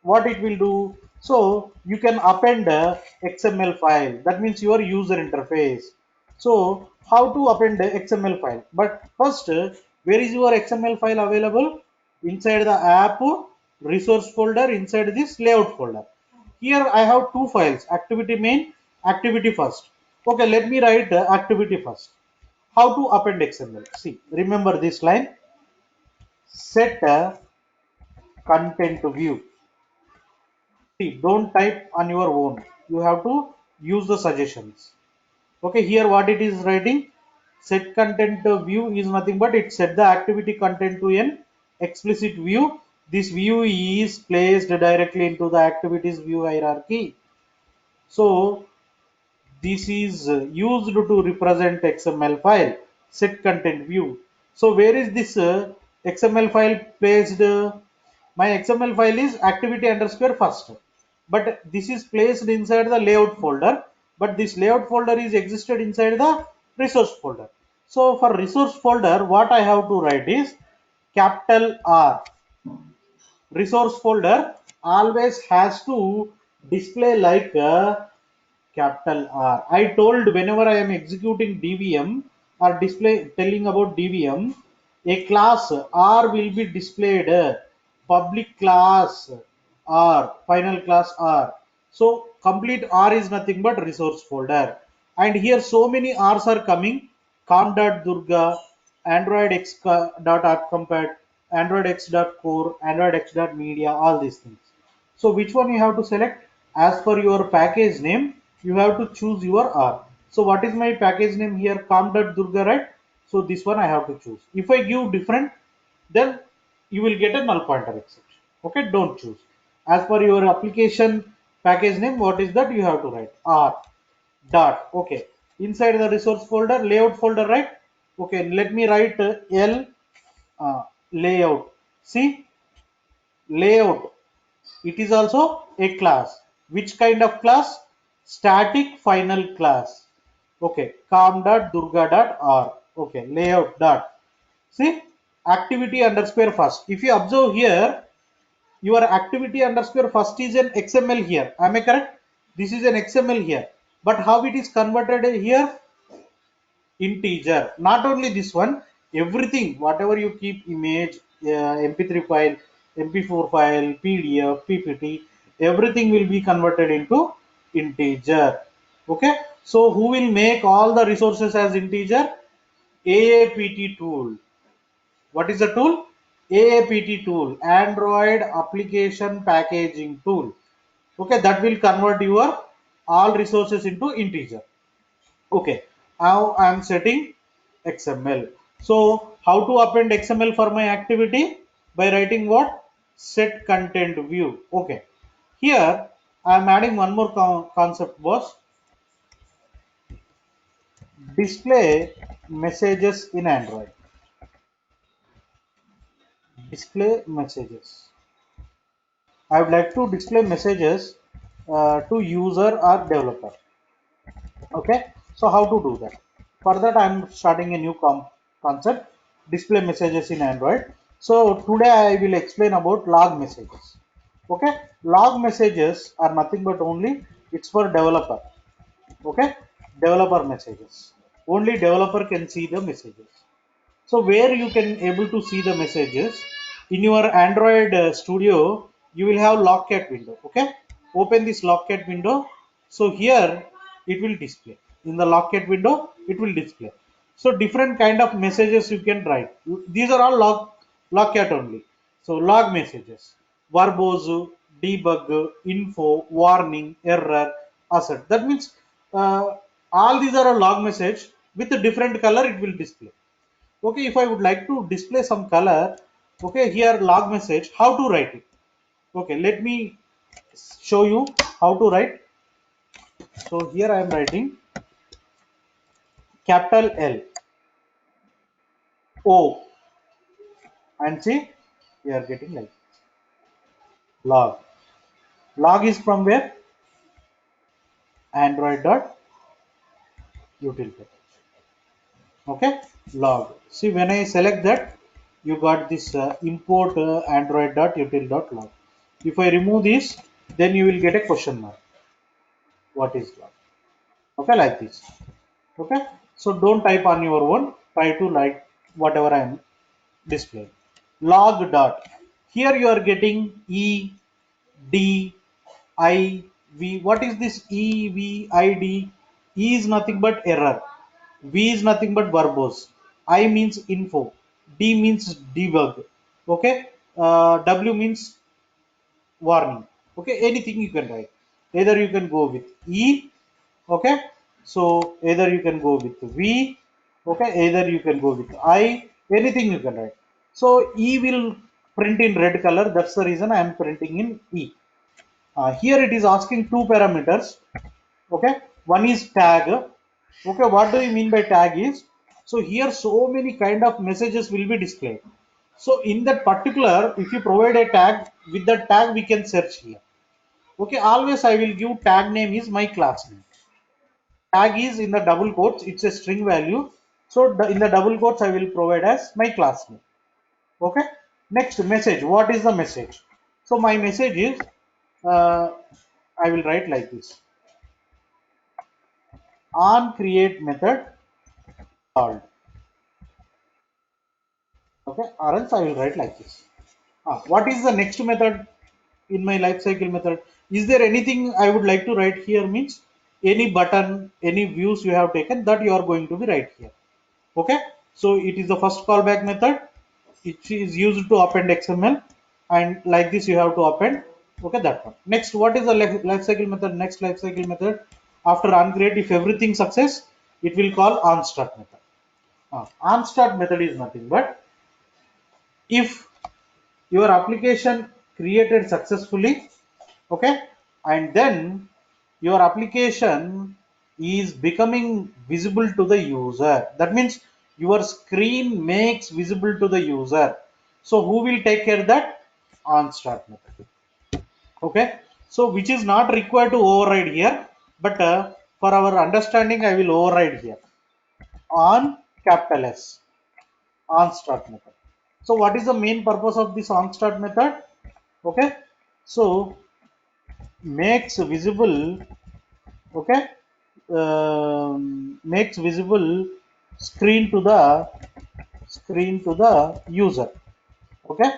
S2: what it will do? So you can append a XML file. That means your user interface. So how to append the XML file? But first, where is your XML file available? Inside the app resource folder, inside this layout folder. Here I have two files: activity main, activity first. Okay, let me write activity first. How to append XML? See, remember this line: set content to view. See, don't type on your own. You have to use the suggestions. Okay, here what it is writing, set content view is nothing but it set the activity content to an explicit view. This view is placed directly into the activities view hierarchy. So this is used to represent XML file set content view. So where is this XML file placed? My XML file is activity underscore first, but this is placed inside the layout folder, but this layout folder is existed inside the resource folder. So for resource folder, what I have to write is capital R. Resource folder always has to display like a capital R. I told whenever I am executing DVM or display telling about DVM, a class R will be displayed public class R, final class R. So complete R is nothing but resource folder. And here so many R's are coming: com.durga, Android X.app Android X.core, Android X.media, all these things. So which one you have to select? As per your package name, you have to choose your R. So what is my package name here? Com.durga, right? So this one I have to choose. If I give different, then you will get a null pointer exception. Okay, don't choose. As per your application package name, what is that? You have to write R dot. Okay. Inside the resource folder, layout folder, right? Okay, let me write L uh, layout. See, layout, it is also a class. Which kind of class? Static final class. Okay, com.durga.r. Okay, layout dot. See, activity underscore first. If you observe here, your activity underscore first is an XML here. Am I correct? This is an XML here. But how it is converted here? Integer. Not only this one, everything whatever you keep, image, mp3 file, mp4 file, pdf, ppt, everything will be converted into integer. Okay, so who will make all the resources as integer? AAPT tool. What is the tool? AAPT tool, Android application packaging tool. Okay, that will convert your all resources into integer. Okay, now I am setting XML. So how to append XML for my activity? By writing what? Set content view. Okay, here I am adding one more concept, boss. Display messages in Android. Display messages. I would like to display messages to user or developer. Okay, so how to do that? For that I am starting a new concept, display messages in Android. So today I will explain about log messages. Okay, log messages are nothing but only, it's for developer. Okay, developer messages, only developer can see the messages. So where you can able to see the messages in your Android Studio, you will have Logcat window. Okay, open this Logcat window. So here it will display. In the Logcat window, it will display. So different kind of messages you can write. These are all Logcat only. So log messages, verbose, debug, info, warning, error, asset. That means uh, all these are a log message with a different color. It will display. Okay, if I would like to display some color, okay, here log message, how to write it? Okay, let me show you how to write. So here I am writing capital L O, and see, we are getting like log. Log is from where? Android dot utility. Okay, log. See, when I select that, you got this import android dot util dot log. If I remove this, then you will get a question mark. What is log? Okay, like this. Okay, so don't type on your own, try to like whatever I am displaying. Log dot, here you are getting E D I V. What is this E V I D? E is nothing but error, V is nothing but verbose, I means info, D means debug. Okay, W means warning. Okay, anything you can write, either you can go with E. Okay, so either you can go with V. Okay, either you can go with I, anything you can write. So E will print in red color, that's the reason I am printing in E. Here it is asking two parameters. Okay, one is tag. Okay, what do you mean by tag is, so here so many kind of messages will be displayed. So in that particular, if you provide a tag, with that tag we can search here. Okay, always I will give tag name is my class name. Tag is in the double quotes, it's a string value. So in the double quotes I will provide as my class name. Okay. Next, message. What is the message? So my message is, uh, I will write like this: on create method called. Okay, or else I will write like this. What is the next method in my life cycle method? Is there anything I would like to write here? Means any button, any views you have taken, that you are going to be write here. Okay, so it is the first callback method. It is used to append XML, and like this you have to append. Okay, that one. Next, what is the life cycle method? Next life cycle method after onCreate, if everything success, it will call onStart method. OnStart method is nothing but if your application created successfully, okay, and then your application is becoming visible to the user, that means your screen makes visible to the user. So who will take care of that? On start method. Okay, so which is not required to override here, but for our understanding I will override here on capital S, on start method. So what is the main purpose of this on start method? Okay, so makes visible, okay, makes visible screen to the user. Okay,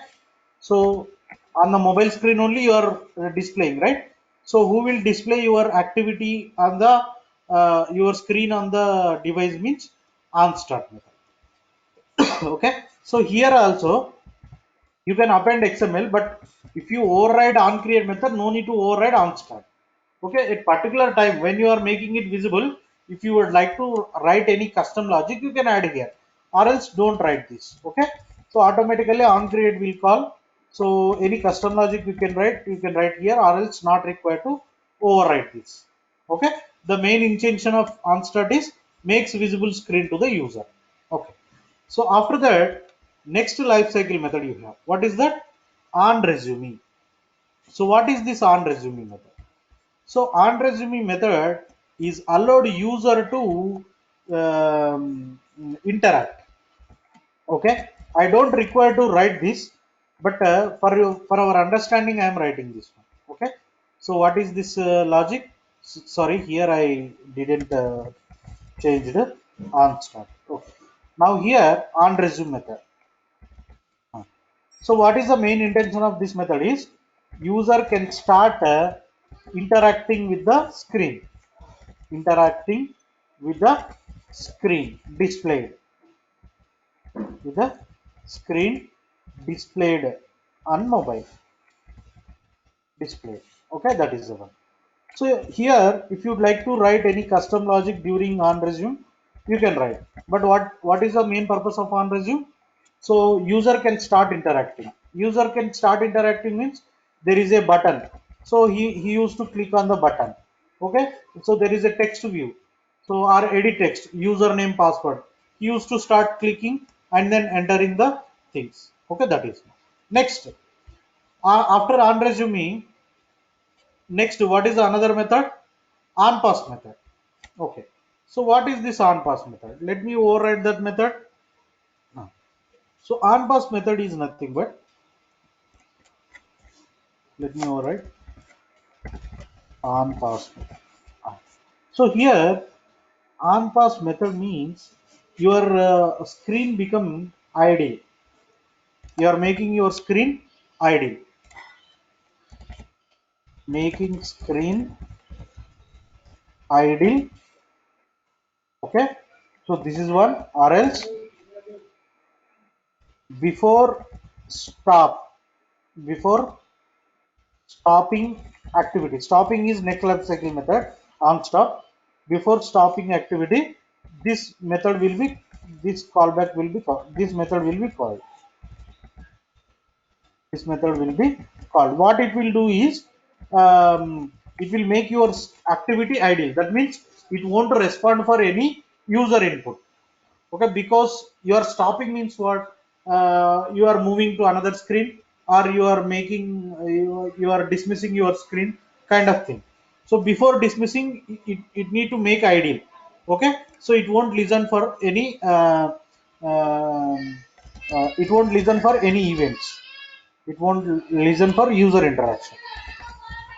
S2: so on the mobile screen only you are displaying, right? So who will display your activity on the your screen on the device? Means on start method. Okay, so here also you can append XML, but if you override on create method, no need to override on start. Okay, at particular time when you are making it visible, if you would like to write any custom logic, you can add here, or else don't write this. Okay, so automatically on create will call. So any custom logic you can write here, or else not required to override this. Okay, the main intention of on start is makes visible screen to the user. Okay, so after that, next life cycle method you have. What is that? On resume. So what is this on resume method? So on resume method is allowed user to interact. Okay, I don't require to write this, but for our understanding, I am writing this one. Okay, so what is this logic? Sorry, here I didn't change the on start. Okay, now here on resume method. So what is the main intention of this method is user can start interacting with the screen, interacting with the screen displayed, with the screen displayed on mobile display. Okay, that is the one. So here, if you'd like to write any custom logic during on resume, you can write. But what is the main purpose of on resume? So user can start interacting. User can start interacting means there is a button. So he used to click on the button. Okay. So there is a text view. So our edit text, username, password. He used to start clicking and then entering the things. Okay, that is. Next, after on resume, next, what is another method? On pass method. Okay. So what is this on pass method? Let me override that method. Now, so on pass method is nothing but, let me override on pass method. Ah. So here on pass method means your screen become idle. You are making your screen idle. Making screen idle. Okay. So this is one, or else before stop, before stopping activity. Stopping is next life cycle method on stop. Before stopping activity, this method will be, this callback will be called, this method will be called. This method will be called. What it will do is it will make your activity idle. That means it won't respond for any user input. Okay, because you are stopping means what, you are moving to another screen, or you are making you are dismissing your screen, kind of thing. So before dismissing, it need to make ideal. Okay, so it won't listen for any um, it won't listen for any events. It won't listen for user interaction.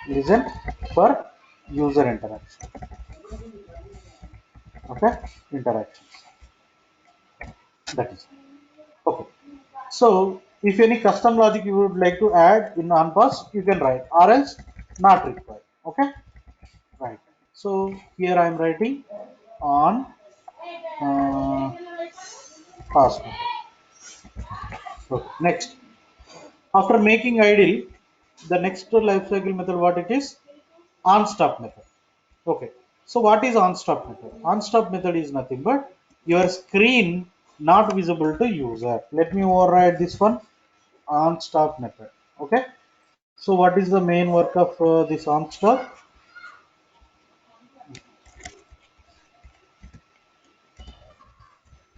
S2: Listen for user interaction. Okay, interactions. That is okay. So if any custom logic you would like to add in OnPass, you can write, or else not required. Okay, right. So here I am writing on pass method. Okay. Next, after making idle, the next lifecycle method what it is? On stop method. Okay. So what is on stop method? On stop method is nothing but your screen not visible to user. Let me override this one, on stop method. Okay. So what is the main work of this on stop?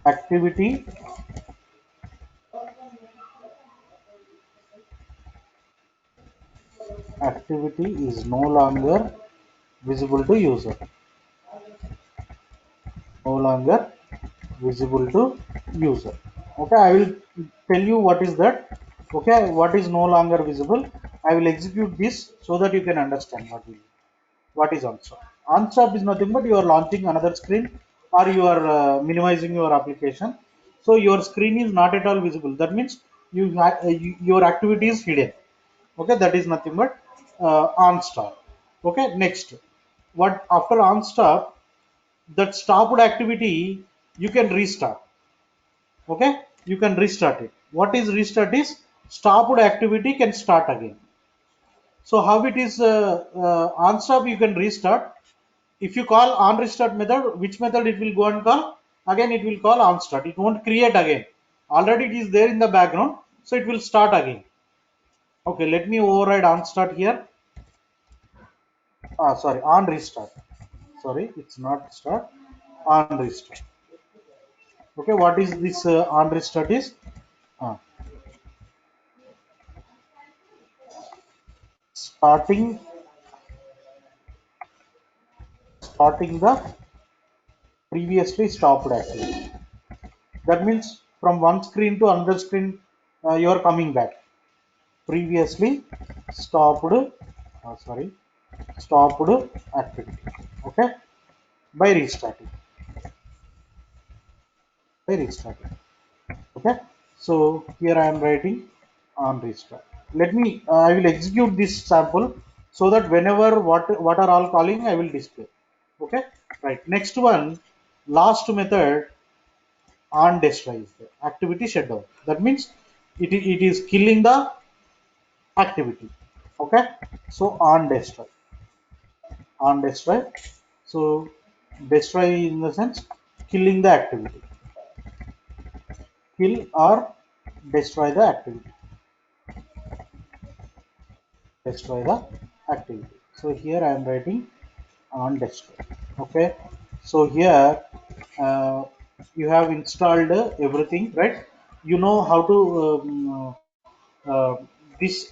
S2: Activity activity is no longer visible to user. No longer visible to user. Okay, I will tell you what is that. Okay, what is no longer visible. I will execute this so that you can understand what is on stop. On stop is nothing but you are launching another screen, or you are minimizing your application, so your screen is not at all visible. That means your activity is hidden. Okay, that is nothing but on stop. Okay, next, what after on stop, that stopped activity you can restart. Okay, you can restart it. What is restart is, stopped activity can start again. So how it is on stop you can restart. If you call on restart method, which method it will go and call? Again it will call on start. It won't create again. Already it is there in the background, so it will start again. Okay, let me override on start here. Sorry, on restart. Sorry, it's not start, on restart. Okay, what is this on restart is? Uh, starting starting the previously stopped activity. That means from one screen to another screen, you are coming back. Previously stopped, sorry, stopped activity. Okay, by restarting. By restarting. Okay, so here I am writing on restart. Let me I will execute this sample so that whenever what are all calling I will display. Okay, right. Next one, last method, on destroy is the activity shutdown. That means it is killing the activity. Okay, so on destroy. On destroy, so destroy in the sense killing the activity. Kill or destroy the activity. Destroy the activity. So here I am writing on destroy. Okay, so here uh, you have installed everything, right? You know how to this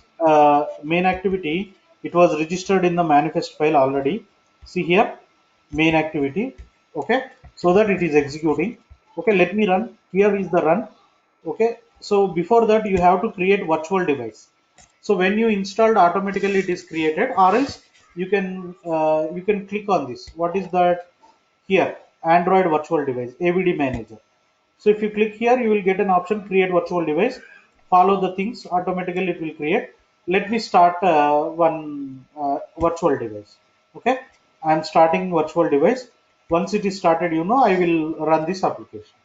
S2: main activity, it was registered in the manifest file already. See here, main activity. Okay, so that it is executing. Okay, let me run. Here is the run. Okay, so before that you have to create virtual device. So when you installed, automatically it is created, or else you can click on this. What is that? Here, Android virtual device, AVD manager. So if you click here, you will get an option, create virtual device. Follow the things, automatically it will create. Let me start one virtual device. Okay, I am starting virtual device. Once it is started, I will run this application.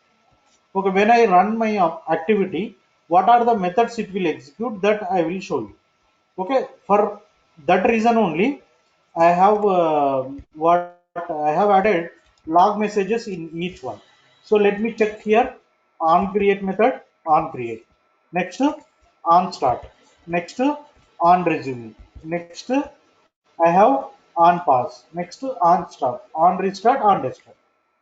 S2: Okay, when I run my activity, what are the methods it will execute, that I will show you. Okay, for that reason only I have what I have added log messages in each one. So let me check here. On create method, on create. Next, on start. Next, on resume. Next, I have on pause. Next, on stop, on restart, on desktop.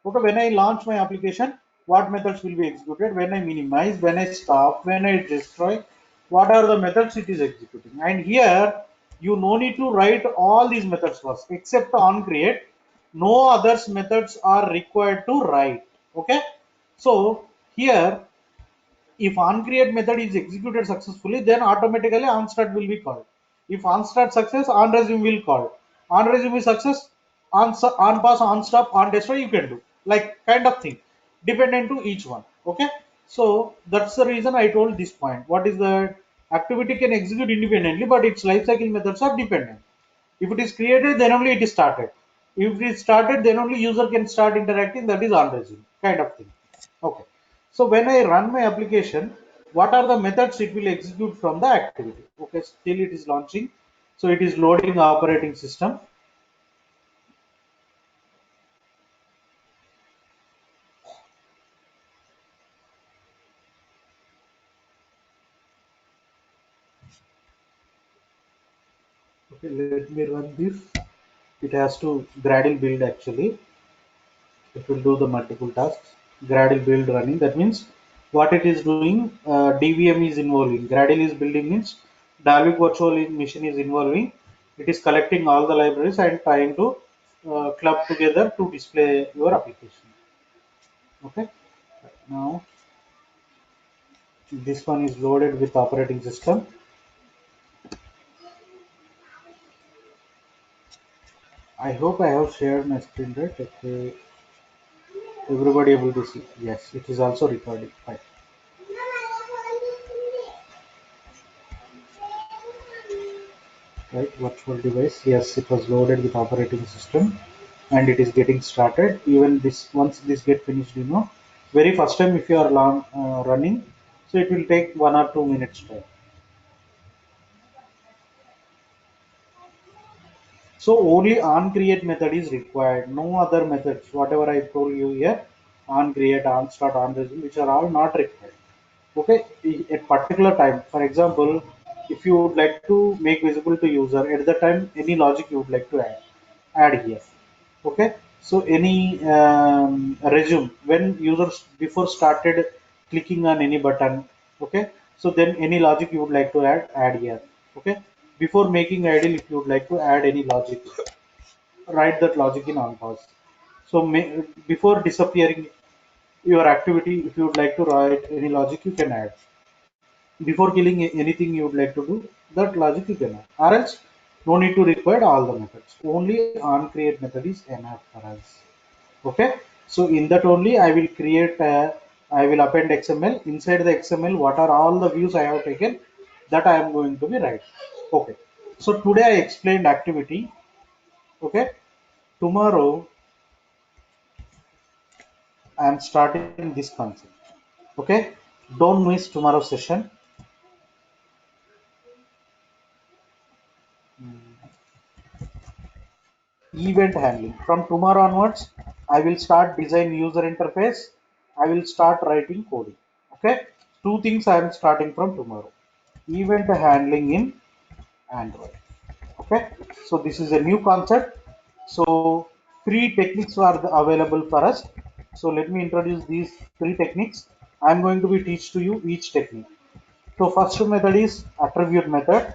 S2: Okay, when I launch my application, what methods will be executed? When I minimize, when I stop, when I destroy, what are the methods it is executing? And here, you no need to write all these methods first, except on create. No others methods are required to write. Okay, so here If onCreate method is executed successfully, then automatically onStart will be called. If onStart success, onResume will call. OnResume is success, onPass, onStop, onDestroy you can do. Like kind of thing, dependent to each one. Okay. So that's the reason I told this point. What is the activity can execute independently, but its lifecycle methods are dependent. If it is created, then only it is started. If it is started, then only user can start interacting. That is onResume kind of thing. Okay. So when I run my application, what are the methods it will execute from the activity? Okay, still it is launching. So it is loading the operating system. Okay, let me run this. It has to Gradle build actually. It will do the multiple tasks. Gradle build running. That means what it is doing, DVM is involving. Gradle is building means Dalvik virtual machine is involving. It is collecting all the libraries and trying to club together to display your application. Okay. Now this one is loaded with operating system. I hope I have shared my screen, right? Okay. Everybody able to see? Yes, it is also recording. Fine. Right, virtual device. Yes, it was loaded with operating system, and it is getting started. Even this, once this get finished, very first time if you are running, so it will take 1 or 2 minutes time. So only on create method is required. No other methods. Whatever I told you here, on create, on start, on resume, which are all not required. Okay, at particular time, for example, if you would like to make visible to user at the time, any logic you would like to add here. Okay, so any resume when users before started clicking on any button. Okay, so then any logic you would like to add here. Okay, before making idle, if you would like to add any logic, write that logic in on pause. So before disappearing your activity, if you would like to write any logic, you can add. Before killing anything you would like to do, that logic you can add. Or else, no need to require all the methods. Only on create method is enough for us. Okay. So in that only I will create, I will append XML. Inside the XML, what are all the views I have taken, that I am going to be write. Okay. So today I explained activity. Okay. Tomorrow I am starting this concept. Okay. Don't miss tomorrow's session. Event handling. From tomorrow onwards, I will start design user interface. I will start writing coding. Okay. Two things I am starting from tomorrow. Event handling in Android. Okay. So this is a new concept. So three techniques are available for us. So let me introduce these three techniques. I'm going to be teach to you each technique. So first method is attribute method.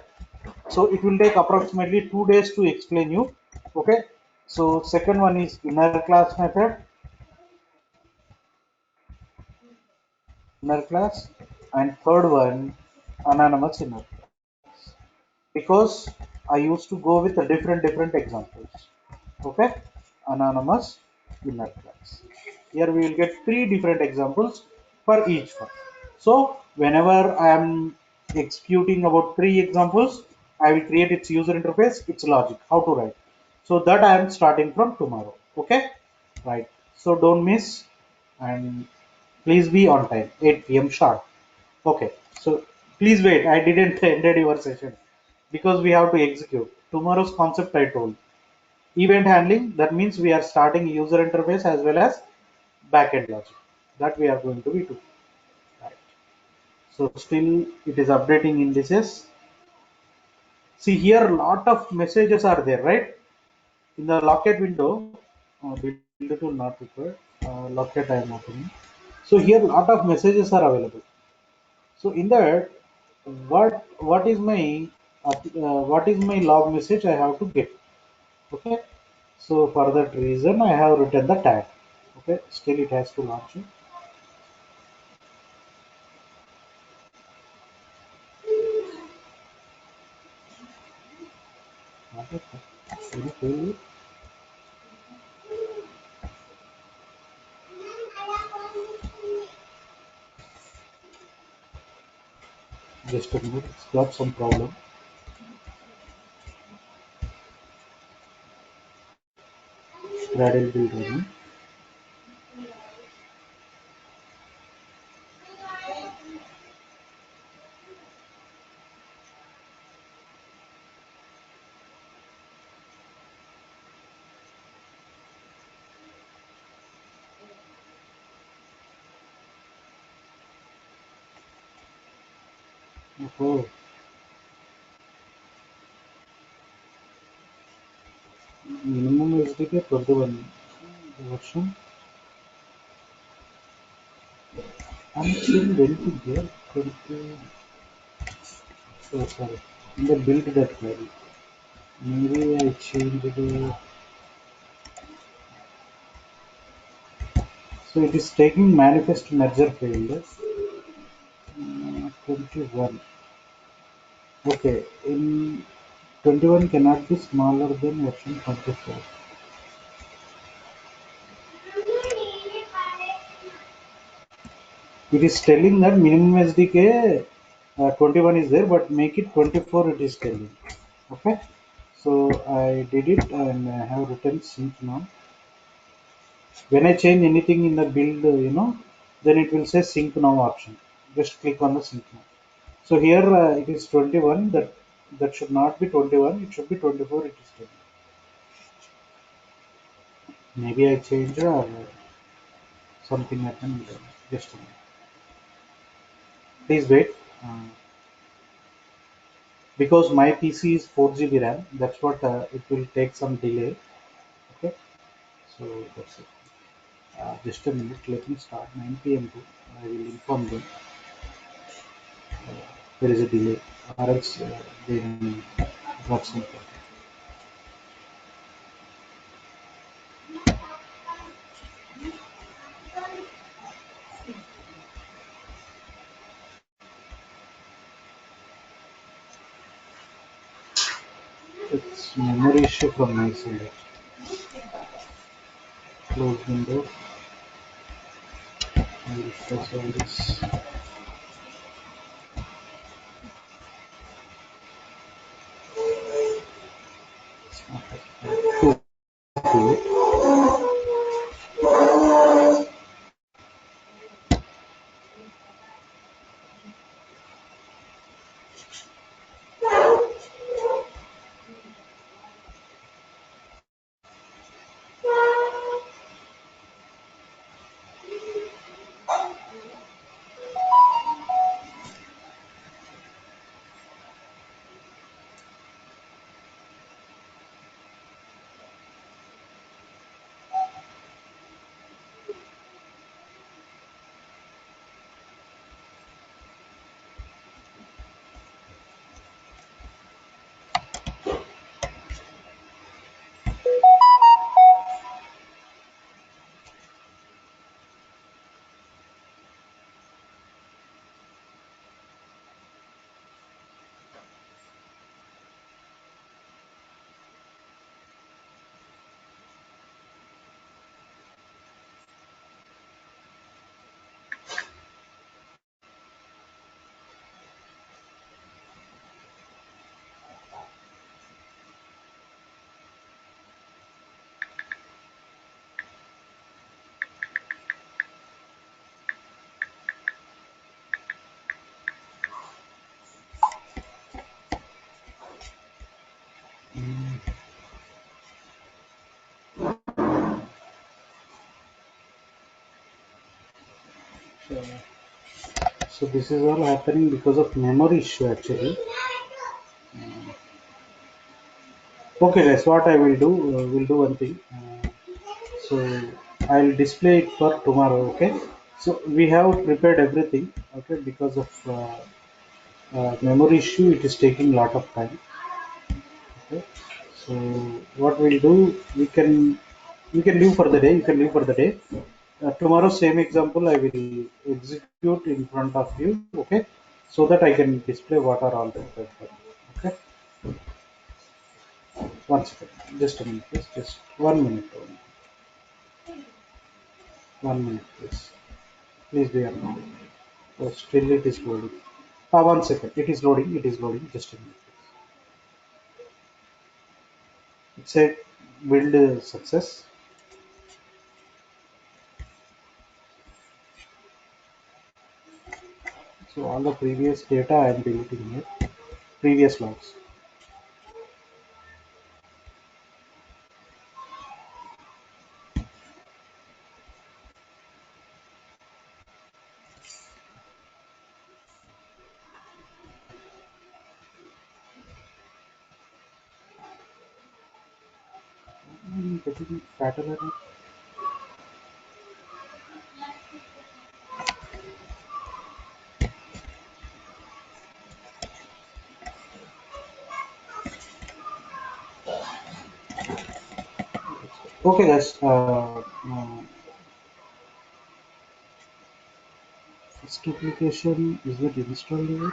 S2: So it will take approximately 2 days to explain you. Okay. So second one is inner class method, inner class, and third one anonymous inner class. Because I used to go with a different examples. Okay, anonymous inner class. Here we will get three different examples for each one. So whenever I am executing about three examples, I will create its user interface, its logic, how to write. So that I am starting from tomorrow. Okay, right. So don't miss, and please be on time, 8 p.m. sharp. Okay, so please wait. I didn't ended your session because we have to execute tomorrow's concept. I told event handling. That means we are starting user interface as well as backend logic. That we are going to be doing. Right. So still it is updating indices. See here, lot of messages are there, right? In the Locket window, build tool not required. Locket I am opening. So here lot of messages are available. So in that, what is my what is my log message I have to get? Okay. So for that reason, I have written the tag. Okay. Still it has to launch it. failure. Just a minute, it's got some problem. Gradle build running. Oh, minimum SDK 21 version. I'm still very there. 20. Oh, sorry. In the build that query. Maybe I changed the. So it is taking manifest merger failed. 21. Okay. In 21 cannot be smaller than version 24. It is telling that minimum SDK 21 is there, but make it 24. It is telling. Okay. So I did it and I have written sync now. When I change anything in the build, then it will say sync now option. Just click on the sync now. So here it is 21. That should not be 21. It should be 24. It is 10. Maybe I changed or something happened. Just a minute. Please wait. Because my PC is 4 GB RAM. That's what it will take some delay. Okay. So that's it. Just a minute. Let me start 9 p.m. too. I will inform them. There is a delay, or else they may got some problem. It's memory issue from my side. Close window. I will press all this. It's not okay. So, so this is all happening because of memory issue actually. Okay guys, what I will do, we'll do one thing. So I'll display it for tomorrow. Okay. So we have prepared everything. Okay, because of memory issue, it is taking a lot of time. Okay. So what we'll do, we can leave for the day. You can leave for the day. Tomorrow, same example, I will execute in front of you. Okay, so that I can display what are all the. Okay. One second. Just a minute, please. Just 1 minute only. 1 minute, please. Please be online. Oh, still it is loading. 1 second. It is loading. It is loading. Just a minute. It's a build success. So all the previous data I am deleting here. Previous logs. Getting fatter error. Okay, guys. First application is it installed yet?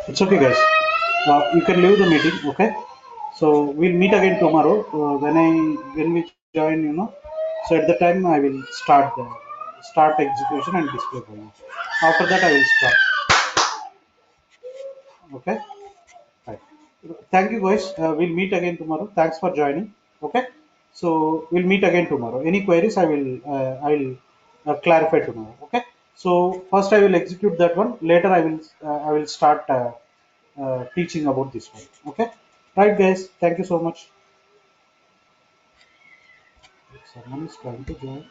S2: It's okay, guys. You can leave the meeting. Okay. So we'll meet again tomorrow. When we join, So at the time I will start execution and display for you. After that I will start. Okay. Right. Thank you, guys. We'll meet again tomorrow. Thanks for joining. Okay. So we'll meet again tomorrow. Any queries I will clarify tomorrow. Okay. So first I will execute that one. Later I will start teaching about this one. Okay. Right, guys. Thank you so much. Someone is trying to join.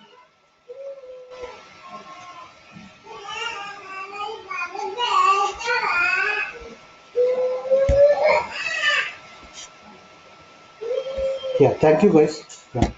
S2: Yeah. Thank you, guys. Yeah.